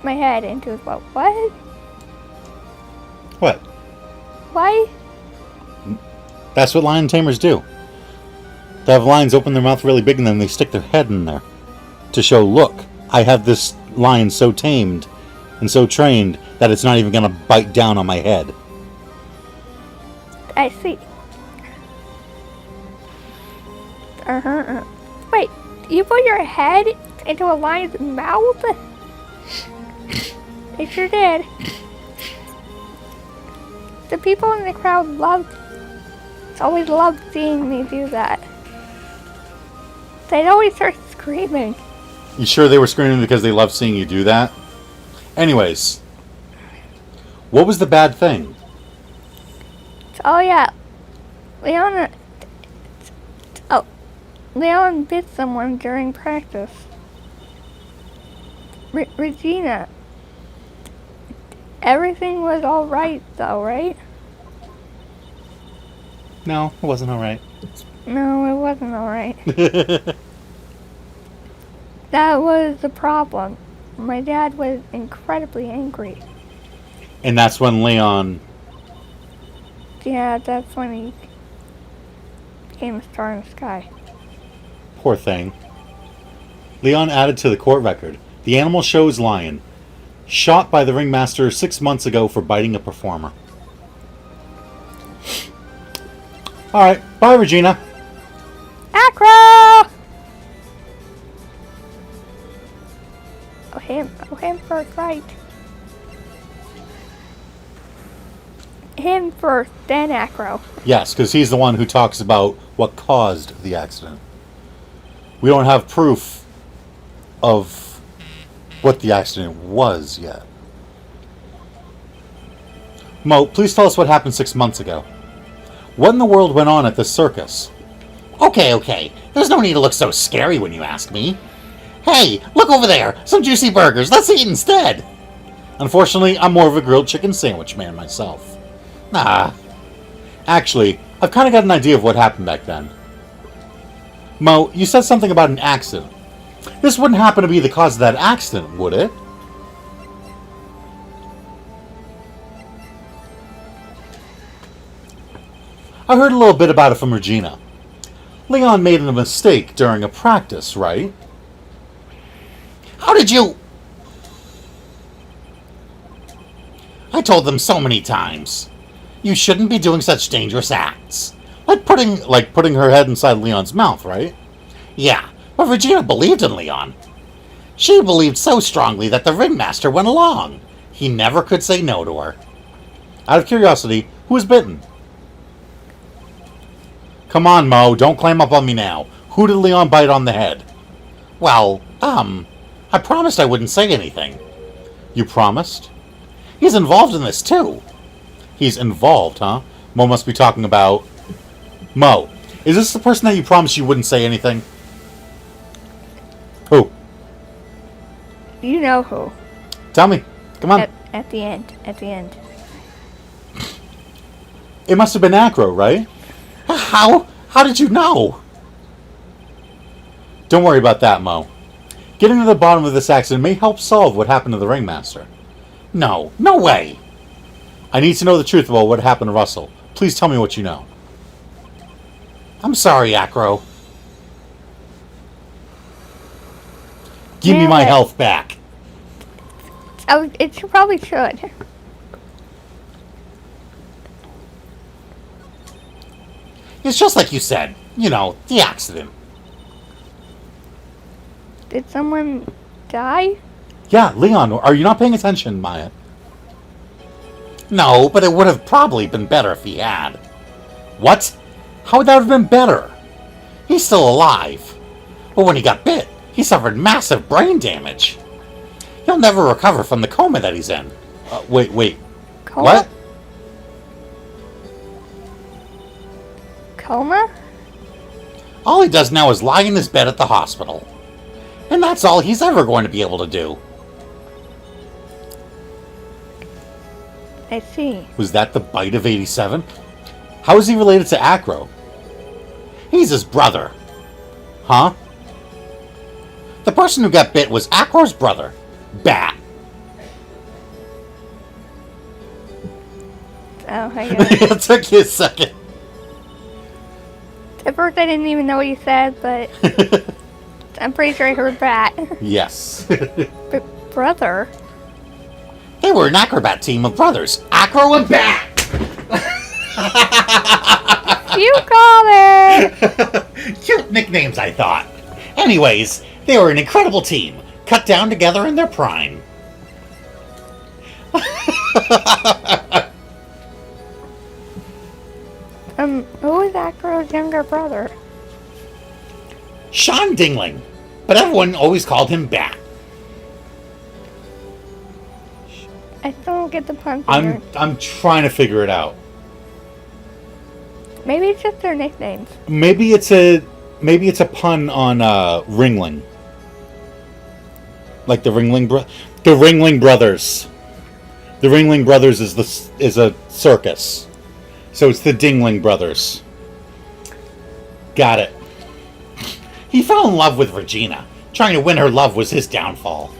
S2: My head into his mouth. What?
S1: What?
S2: Why?
S1: That's what lion tamers do. They have lions open their mouth really big and then they stick their head in there to show, look, I have this lion so tamed and so trained that it's not even going to bite down on my head.
S2: I see. Wait, you put your head into a lion's mouth? They sure did. The people in the crowd always loved seeing me do that. They'd always start screaming.
S1: You sure they were screaming because they loved seeing you do that? Anyways, what was the bad thing?
S2: Oh yeah, Leon bit someone during practice. Regina. Everything was all right, though, right?
S1: No, it wasn't all right.
S2: No, it wasn't all right. That was the problem. My dad was incredibly angry.
S1: And that's when Leon...
S2: Yeah, that's when he became a star in the sky.
S1: Poor thing. Leon added to the court record. The animal shows lion. Shot by the ringmaster 6 months ago for biting a performer. Alright, bye Regina.
S2: Acro! Oh, him first, right. Him first, then Acro.
S1: Yes, because he's the one who talks about what caused the accident. We don't have proof of what the accident was yet. Mo, please tell us what happened 6 months ago. What in the world went on at this circus?
S3: Okay. There's no need to look so scary when you ask me. Hey, look over there! Some juicy burgers. Let's eat instead!
S1: Unfortunately, I'm more of a grilled chicken sandwich man myself.
S3: Nah.
S1: Actually, I've kind of got an idea of what happened back then. Mo, you said something about an accident. This wouldn't happen to be the cause of that accident, would it? I heard a little bit about it from Regina. Leon made a mistake during a practice, right?
S3: How did you... I told them so many times. You shouldn't be doing such dangerous acts.
S1: Like putting her head inside Leon's mouth, right?
S3: Yeah, but Regina believed in Leon. She believed so strongly that the ringmaster went along. He never could say no to her.
S1: Out of curiosity, who was bitten? Come on, Mo, don't climb up on me now. Who did Leon bite on the head?
S3: Well, I promised I wouldn't say anything.
S1: You promised?
S3: He's involved in this too.
S1: He's involved, huh? Mo must be talking about... Mo, is this the person that you promised you wouldn't say anything? Who?
S2: You know who.
S1: Tell me. Come on.
S2: At the end.
S1: It must have been Acro, right?
S3: How? How did you know?
S1: Don't worry about that, Mo. Getting to the bottom of this accident may help solve what happened to the ringmaster.
S3: No, no way.
S1: I need to know the truth about what happened to Russell. Please tell me what you know.
S3: I'm sorry, Acro.
S1: Give me
S2: Damn
S1: my
S2: it.
S1: health back.
S2: Oh, it probably should.
S3: It's just like you said. You know, the accident.
S2: Did someone die?
S1: Yeah, Leon, are you not paying attention, Maya?
S3: No, but it would have probably been better if he had.
S1: What? How would that have been better?
S3: He's still alive. But when he got bit, he suffered massive brain damage. He'll never recover from the coma that he's in.
S1: Wait.
S2: Coma?
S1: What?
S2: Coma?
S3: All he does now is lie in his bed at the hospital. And that's all he's ever going to be able to do.
S2: I see.
S1: Was that the bite of 87? How is he related to Acro?
S3: He's his brother.
S1: Huh?
S3: The person who got bit was Acro's brother, Bat.
S2: Oh, hang on.
S3: It took you a second.
S2: At first I didn't even know what you said, but I'm pretty sure I heard that.
S1: Yes.
S2: But brother?
S3: They were an acrobat team of brothers, Acro and Bat.
S2: You call it!
S3: Cute nicknames, I thought. Anyways, they were an incredible team, cut down together in their prime.
S2: Who is Acro's younger brother?
S3: Sean Dingling, but everyone always called him Bat.
S2: I still don't get the pun.
S1: I'm trying to figure it out.
S2: Maybe it's just their nicknames.
S1: Maybe it's a pun on Ringling. Like the Ringling Brothers. The Ringling Brothers is a circus. So it's the Dingling Brothers. Got it.
S3: He fell in love with Regina. Trying to win her love was his downfall.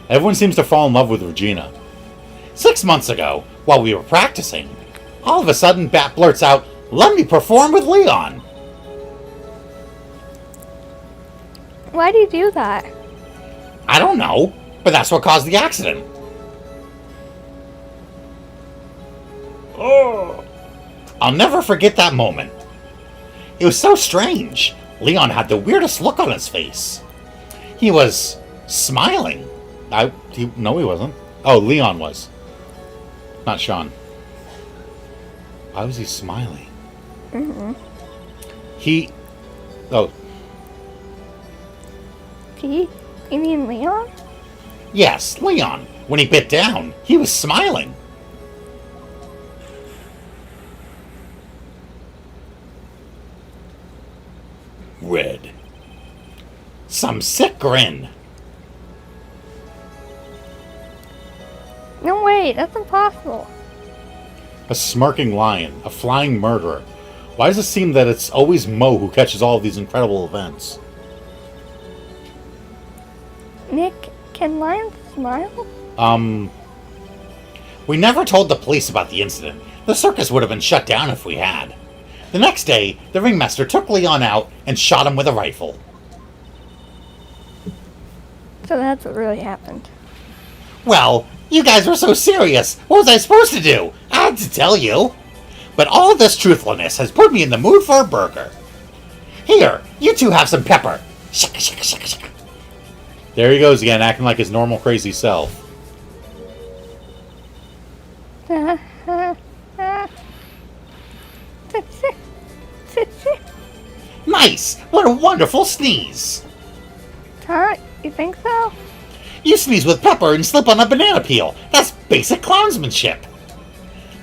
S1: Everyone seems to fall in love with Regina.
S3: 6 months ago, while we were practicing, all of a sudden Bat blurts out, "Let me perform with Leon."
S2: Why'd he do that?
S3: I don't know, but that's what caused the accident. Oh. I'll never forget that moment. It was so strange. Leon had the weirdest look on his face. He was smiling.
S1: No, he wasn't. Oh, Leon was. Not Sean. Why was he smiling? Oh,
S2: He? You mean Leon?
S3: Yes, Leon. When he bit down, he was smiling. Red. Some sick grin.
S2: No, wait, that's impossible.
S1: a smirking lion, a flying murderer. Why does it seem that it's always Mo who catches all of these incredible events?
S2: Nick, can lions smile?
S3: We never told the police about the incident. The circus would have been shut down if we had. The next day, the ringmaster took Leon out and shot him with a rifle.
S2: So that's what really happened.
S3: Well, you guys were so serious. What was I supposed to do? I had to tell you. But all this truthfulness has put me in the mood for a burger. Here, you two have some pepper. Shaka, shaka, shaka, shaka.
S1: There he goes again, acting like his normal crazy self.
S3: Nice! What a wonderful sneeze!
S2: Huh? You think so?
S3: You sneeze with pepper and slip on a banana peel. That's basic clownsmanship.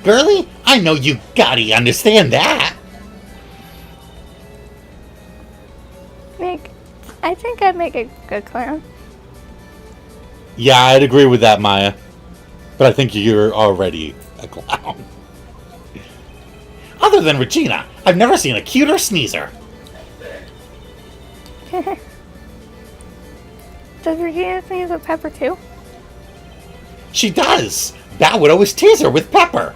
S3: Girlie, I know you gotta understand that.
S2: Nick, I think I'd make a good clown.
S1: Yeah, I'd agree with that, Maya. But I think you're already a clown.
S3: Other than Regina, I've never seen a cuter sneezer.
S2: Does Regina sneeze with Pepper too?
S3: She does. Bat would always tease her with Pepper.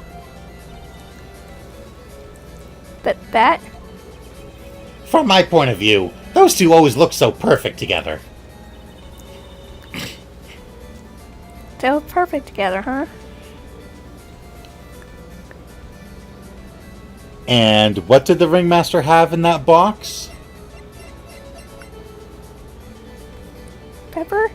S2: But Bat?
S3: From my point of view, those two always look so perfect together.
S2: They look perfect together, huh?
S1: And what did the ringmaster have in that box?
S2: Pepper?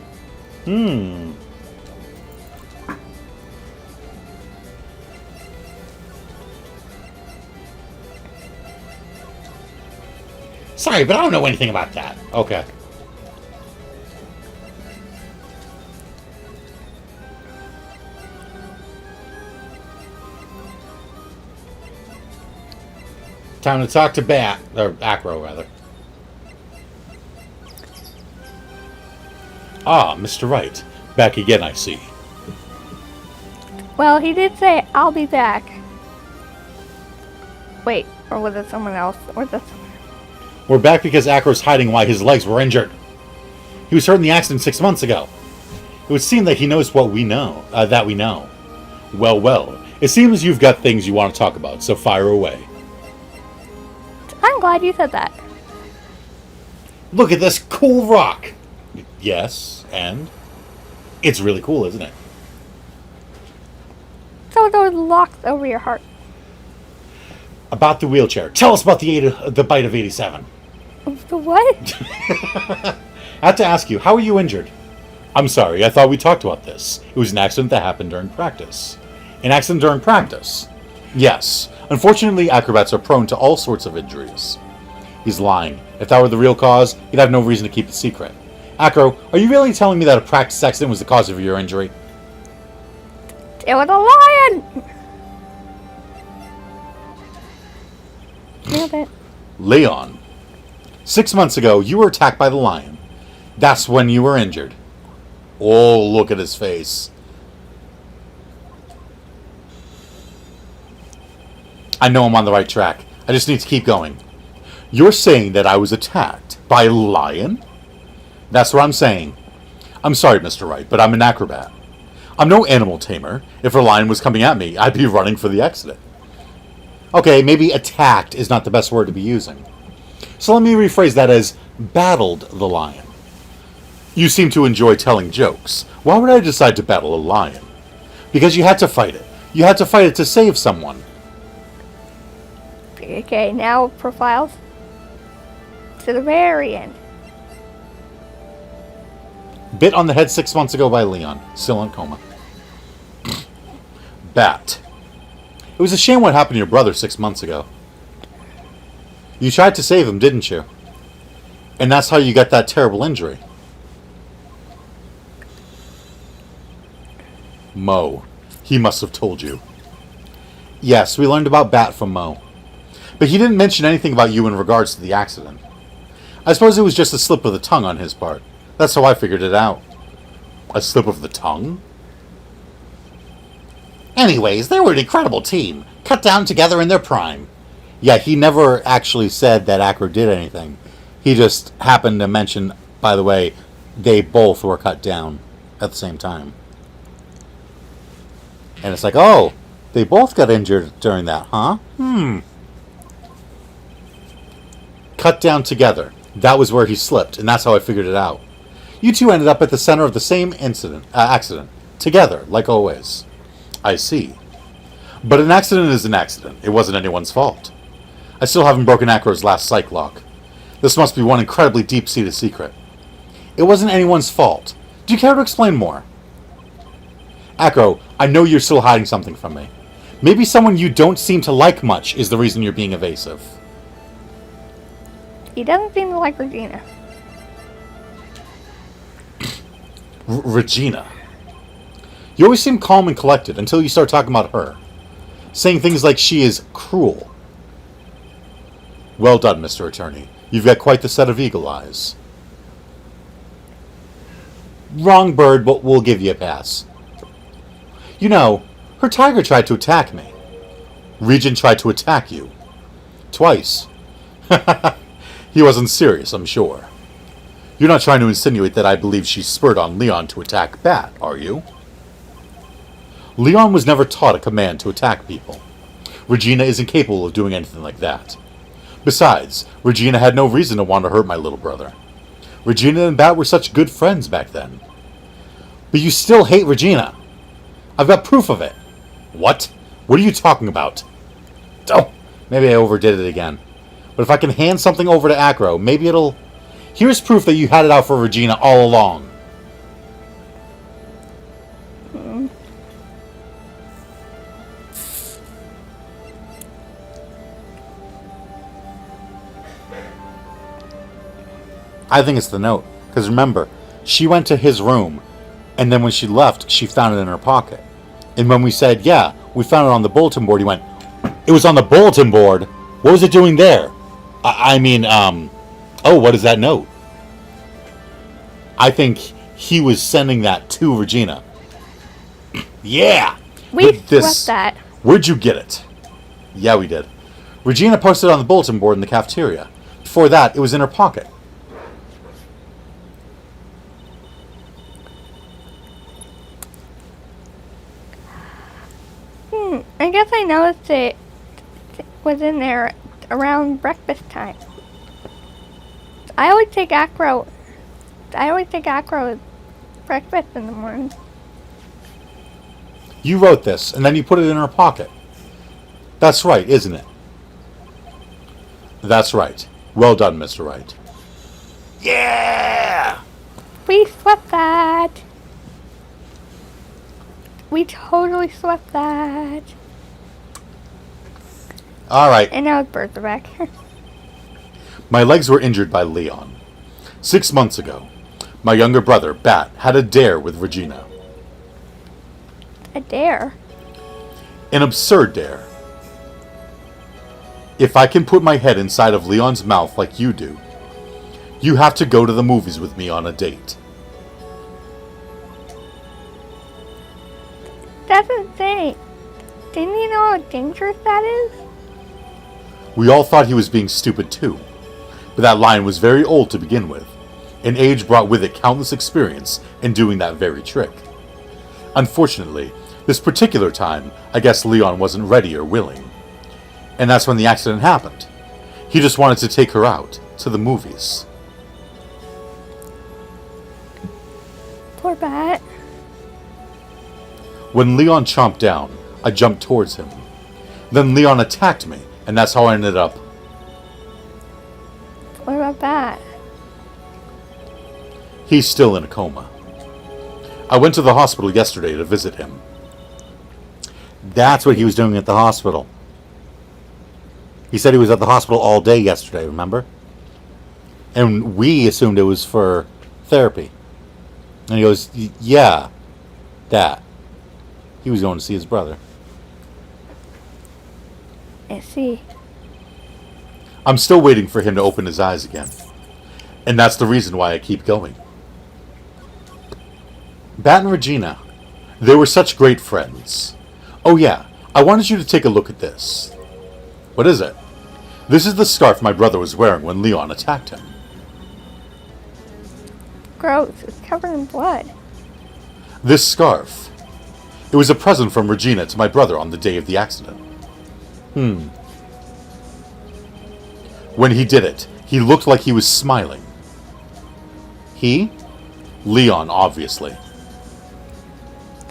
S3: Sorry, but I don't know anything about that.
S1: Okay. Time to talk to Bat, or Acro, rather. Ah, Mr. Wright. Back again, I see.
S2: Well, he did say, I'll be back. Wait, or was it someone else? Or was it someone...
S1: We're back because Acro's hiding why his legs were injured. He was hurt in the accident 6 months ago. It would seem that he knows what we know, that we know. Well, well. It seems you've got things you want to talk about, so fire away.
S2: I'm glad you said that.
S1: Look at this cool rock! Yes, and? It's really cool, isn't it?
S2: So those locks over your heart.
S1: About the wheelchair. Tell us about the bite of 87.
S2: The what?
S1: I have to ask you, how were you injured? I'm sorry, I thought we talked about this. It was an accident that happened during practice. An accident during practice? Yes. Unfortunately, acrobats are prone to all sorts of injuries. He's lying. If that were the real cause, he'd have no reason to keep it secret. Acro, are you really telling me that a practice accident was the cause of your injury?
S2: It was a lion! Nailed it.
S1: Leon. 6 months ago, you were attacked by the lion. That's when you were injured. Oh, look at his face. I know I'm on the right track. I just need to keep going. You're saying that I was attacked by a lion? That's what I'm saying. I'm sorry, Mr. Wright, but I'm an acrobat. I'm no animal tamer. If a lion was coming at me, I'd be running for the accident. Okay, maybe attacked is not the best word to be using. So let me rephrase that as battled the lion. You seem to enjoy telling jokes. Why would I decide to battle a lion? Because you had to fight it. You had to fight it to save someone.
S2: Okay, now profiles. To the very end.
S1: Bit on the head 6 months ago by Leon. Still in coma. Bat. It was a shame what happened to your brother 6 months ago. You tried to save him, didn't you? And that's how you got that terrible injury. Mo. He must have told you. Yes, we learned about Bat from Mo. But he didn't mention anything about you in regards to the accident. I suppose it was just a slip of the tongue on his part. That's how I figured it out. A slip of the tongue?
S3: Anyways, they were an incredible team, cut down together in their prime.
S1: Yeah, he never actually said that Acro did anything. He just happened to mention, by the way, they both were cut down at the same time. And it's like, oh, they both got injured during that, huh? Cut down together. That was where he slipped, and that's how I figured it out. You two ended up at the center of the same accident. Together, like always. I see. But an accident is an accident. It wasn't anyone's fault. I still haven't broken Acro's last psych lock. This must be one incredibly deep-seated secret. It wasn't anyone's fault. Do you care to explain more? Acro, I know you're still hiding something from me. Maybe someone you don't seem to like much is the reason you're being evasive.
S2: He doesn't seem to like Regina.
S1: Regina. You always seem calm and collected until you start talking about her. Saying things like she is cruel. Well done, Mr. Attorney. You've got quite the set of eagle eyes. Wrong bird, but we'll give you a pass. You know, her tiger tried to attack me. Regent tried to attack you. Twice. He wasn't serious, I'm sure. You're not trying to insinuate that I believe she spurred on Leon to attack Bat, are you? Leon was never taught a command to attack people. Regina isn't capable of doing anything like that. Besides, Regina had no reason to want to hurt my little brother. Regina and Bat were such good friends back then. But you still hate Regina. I've got proof of it. What? What are you talking about? Oh, maybe I overdid it again. But if I can hand something over to Acro, maybe it'll... Here's proof that you had it out for Regina all along. I think it's the note. Because remember, she went to his room, and then when she left, she found it in her pocket. And when we said, yeah, we found it on the bulletin board, he went, it was on the bulletin board? What was it doing there? Oh, what is that note? I think he was sending that to Regina. Yeah!
S2: We swept that.
S1: Where'd you get it? Yeah, we did. Regina posted it on the bulletin board in the cafeteria. Before that, it was in her pocket.
S2: I guess I noticed it was in there around breakfast time. I always take Acro with breakfast in the morning.
S1: You wrote this, and then you put it in her pocket. That's right, isn't it? That's right. Well done, Mr. Wright. Yeah!
S2: We swept that. We totally swept that.
S1: Alright.
S2: And now his birds are back.
S1: My legs were injured by Leon. 6 months ago, my younger brother, Bat, had a dare with Regina.
S2: A dare?
S1: An absurd dare. If I can put my head inside of Leon's mouth like you do, you have to go to the movies with me on a date.
S2: That's insane. Didn't you know how dangerous that is?
S1: We all thought he was being stupid too, but that line was very old to begin with, and age brought with it countless experience in doing that very trick. Unfortunately, this particular time, I guess Leon wasn't ready or willing. And that's when the accident happened. He just wanted to take her out, to the movies.
S2: Poor Bat.
S1: When Leon chomped down, I jumped towards him. Then Leon attacked me, and that's how I ended up.
S2: What about Bat?
S1: He's still in a coma. I went to the hospital yesterday to visit him. That's what he was doing at the hospital. He said he was at the hospital all day yesterday, remember? And we assumed it was for therapy. And he goes, yeah, that. He was going to see his brother.
S2: I see.
S1: I'm still waiting for him to open his eyes again. And that's the reason why I keep going. Bat and Regina, they were such great friends. Oh yeah, I wanted you to take a look at this. What is it? This is the scarf my brother was wearing when Leon attacked him.
S2: Gross. It's covered in blood.
S1: This scarf. It was a present from Regina to my brother on the day of the accident. When he did it, he looked like he was smiling. He? Leon, obviously.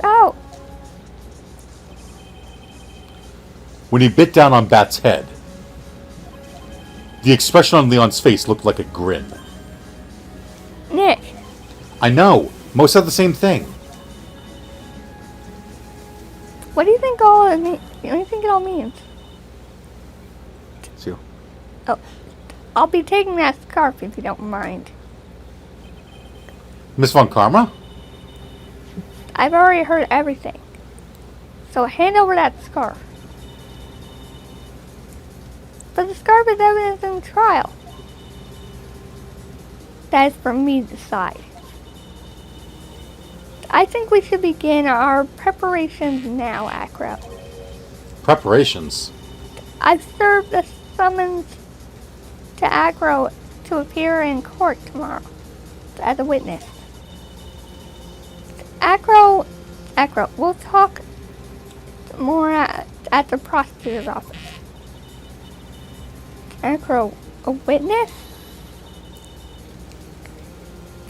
S2: Oh.
S1: When he bit down on Bat's head, the expression on Leon's face looked like a grin.
S2: Nick.
S1: I know. Most said the same thing.
S2: What do you think all it means? What do you think it all means?
S1: See?
S2: Oh. I'll be taking that scarf if you don't mind.
S1: Miss Von Karma?
S2: I've already heard everything. So hand over that scarf. But the scarf is evidence in the trial. That is for me to decide. I think we should begin our preparations now, Acro.
S1: Preparations.
S2: I've served a summoned to Acro to appear in court tomorrow as a witness. Acro, we'll talk more at the prosecutor's office. Acro, a witness?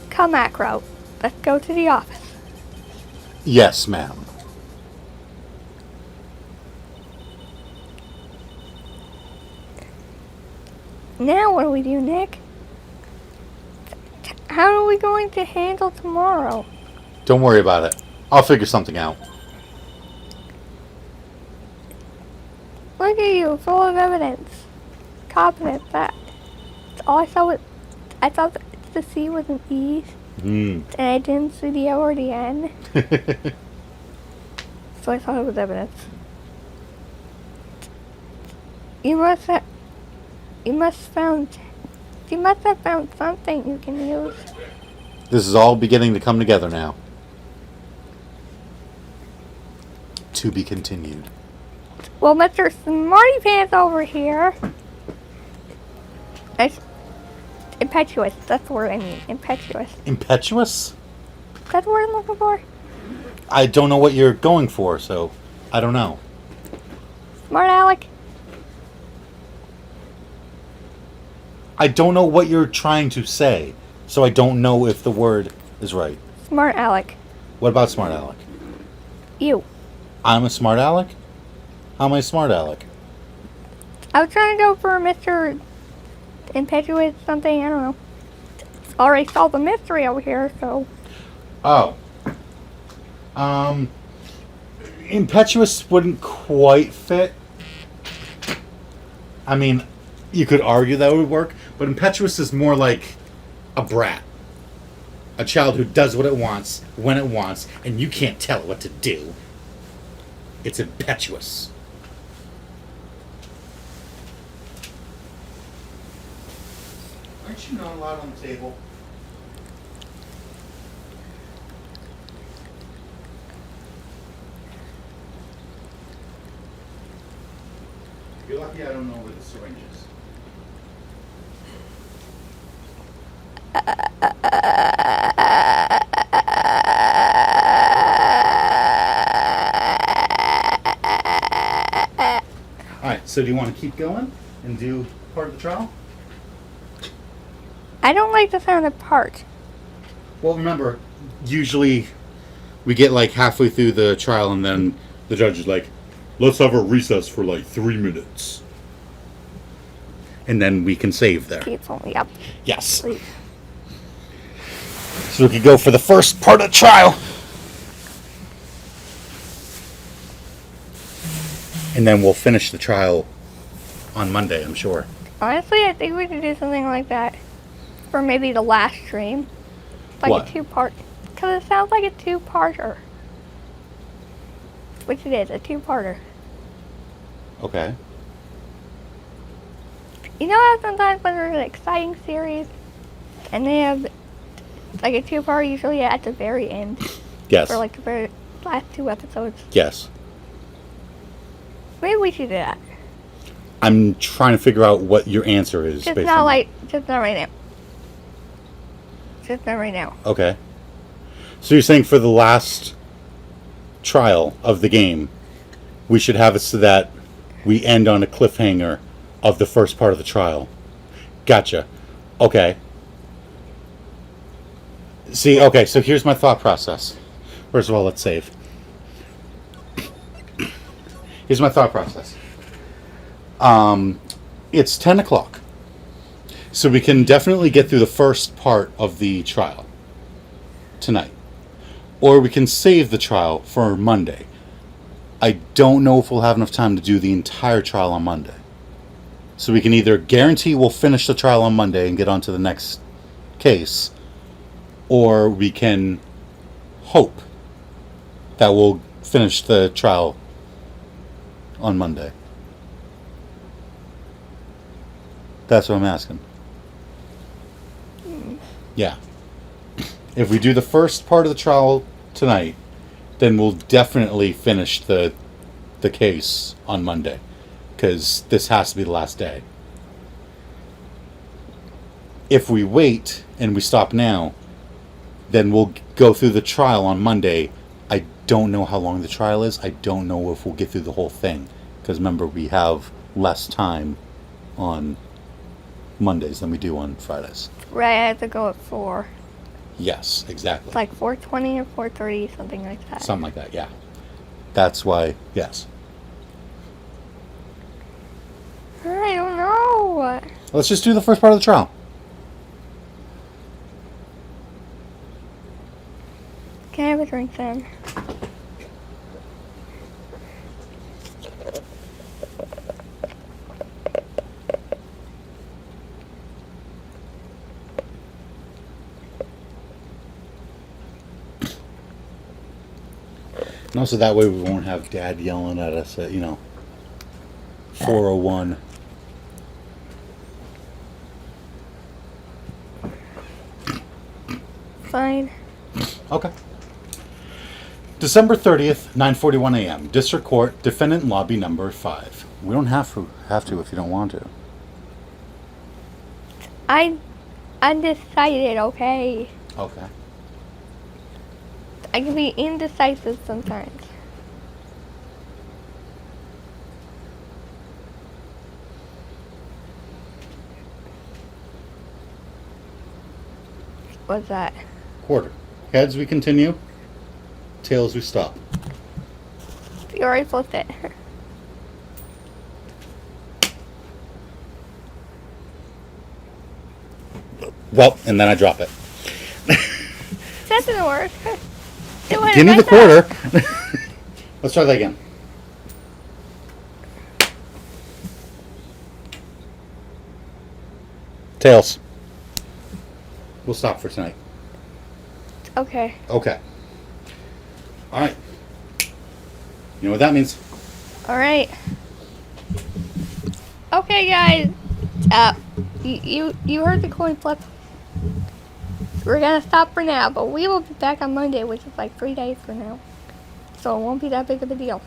S2: Come, Acro. Let's go to the office.
S1: Yes, ma'am.
S2: Now what do we do, Nick? How are we going to handle tomorrow?
S1: Don't worry about it. I'll figure something out.
S2: Look at you, full of evidence. Confident that all I saw was, I thought the C was an E, and I didn't see the O or the N. So I thought it was evidence. You must have found something you can use.
S1: This is all beginning to come together now. To be continued.
S2: Well, Mr. Smarty Pants over here. Impetuous. That's the word I mean. Impetuous.
S1: Impetuous?
S2: That's the word I'm looking for.
S1: I don't know what you're going for, so I don't know.
S2: Smart Alec.
S1: I don't know what you're trying to say, so I don't know if the word is right.
S2: Smart Alec.
S1: What about smart aleck?
S2: You.
S1: I'm a smart aleck? How am I smart aleck?
S2: I was trying to go for Mr. Impetuous something, I don't know. Already solved the mystery over here, so.
S1: Oh. Impetuous wouldn't quite fit. I mean, you could argue that would work, but impetuous is more like a brat. A child who does what it wants, when it wants, and you can't tell it what to do. It's impetuous. Aren't you not allowed on the table? You're lucky I don't know where the syringe is. Alright, so do you want to keep going and do part of the trial?
S2: I don't like the sound of part.
S1: Well, remember, usually we get like halfway through the trial and then the judge is like, let's have a recess for like 3 minutes. And then we can save there.
S2: It's only up.
S1: Yes.
S2: Please.
S1: So we could go for the first part of the trial. And then we'll finish the trial on Monday, I'm sure.
S2: Honestly, I think we could do something like that for maybe the last stream. Like
S1: What?
S2: a two-part. Because it sounds like a two-parter. Which it is, a two-parter.
S1: Okay.
S2: You know how sometimes when there's an exciting series and they have like a two-part usually at the very end?
S1: Yes.
S2: For like the very last 2 episodes.
S1: Yes.
S2: Maybe we should do that.
S1: I'm trying to figure out what your answer is.
S2: Just
S1: based
S2: not
S1: on
S2: like, just not right now. Just not right now.
S1: Okay. So you're saying for the last trial of the game, we should have it so that we end on a cliffhanger of the first part of the trial. Gotcha. Okay. See, okay, so here's my thought process. First of all, let's save. Here's my thought process. It's 10 o'clock. So we can definitely get through the first part of the trial tonight. Or we can save the trial for Monday. I don't know if we'll have enough time to do the entire trial on Monday. So we can either guarantee we'll finish the trial on Monday and get on to the next case, or we can hope that we'll finish the trial on Monday. That's what I'm asking. Yeah. If we do the first part of the trial tonight, then we'll definitely finish the case on Monday, because this has to be the last day. If we wait and we stop now, then we'll go through the trial on Monday. I don't know how long the trial is. I don't know if we'll get through the whole thing. Because remember, we have less time on Mondays than we do on Fridays.
S2: Right, I have to go at 4.
S1: Yes, exactly.
S2: It's like 4:20 or 4:30, something like that.
S1: Something like that, yeah. That's why, yes.
S2: I don't know.
S1: Let's just do the first part of the trial.
S2: Can I have a drink then?
S1: And also that way we won't have Dad yelling at us at, 4:01.
S2: Fine.
S1: Okay. December 30th, 9:41 a.m. District Court, Defendant Lobby Number 5. We don't have to if you don't want to.
S2: I'm undecided, okay?
S1: Okay.
S2: I can be indecisive sometimes. What's that?
S1: Quarter. Heads we continue. Tails we stop.
S2: You already flipped it.
S1: Well, and then I drop it.
S2: That didn't work.
S1: Give me the quarter. Let's try that again. Tails. We'll stop for tonight.
S2: Okay.
S1: Okay. All right. You know what that means?
S2: Alright. Okay, guys. You heard the coin flip. We're gonna stop for now, but we will be back on Monday, which is like 3 days from now. So it won't be that big of a deal.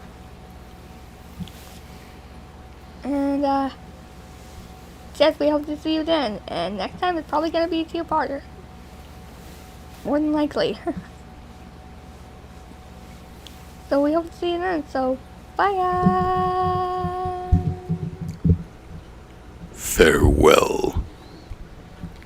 S2: And, Jess, we hope to see you then. And next time it's probably gonna be a two-parter. More than likely. So we hope to see you then. So, bye guys!
S4: Farewell.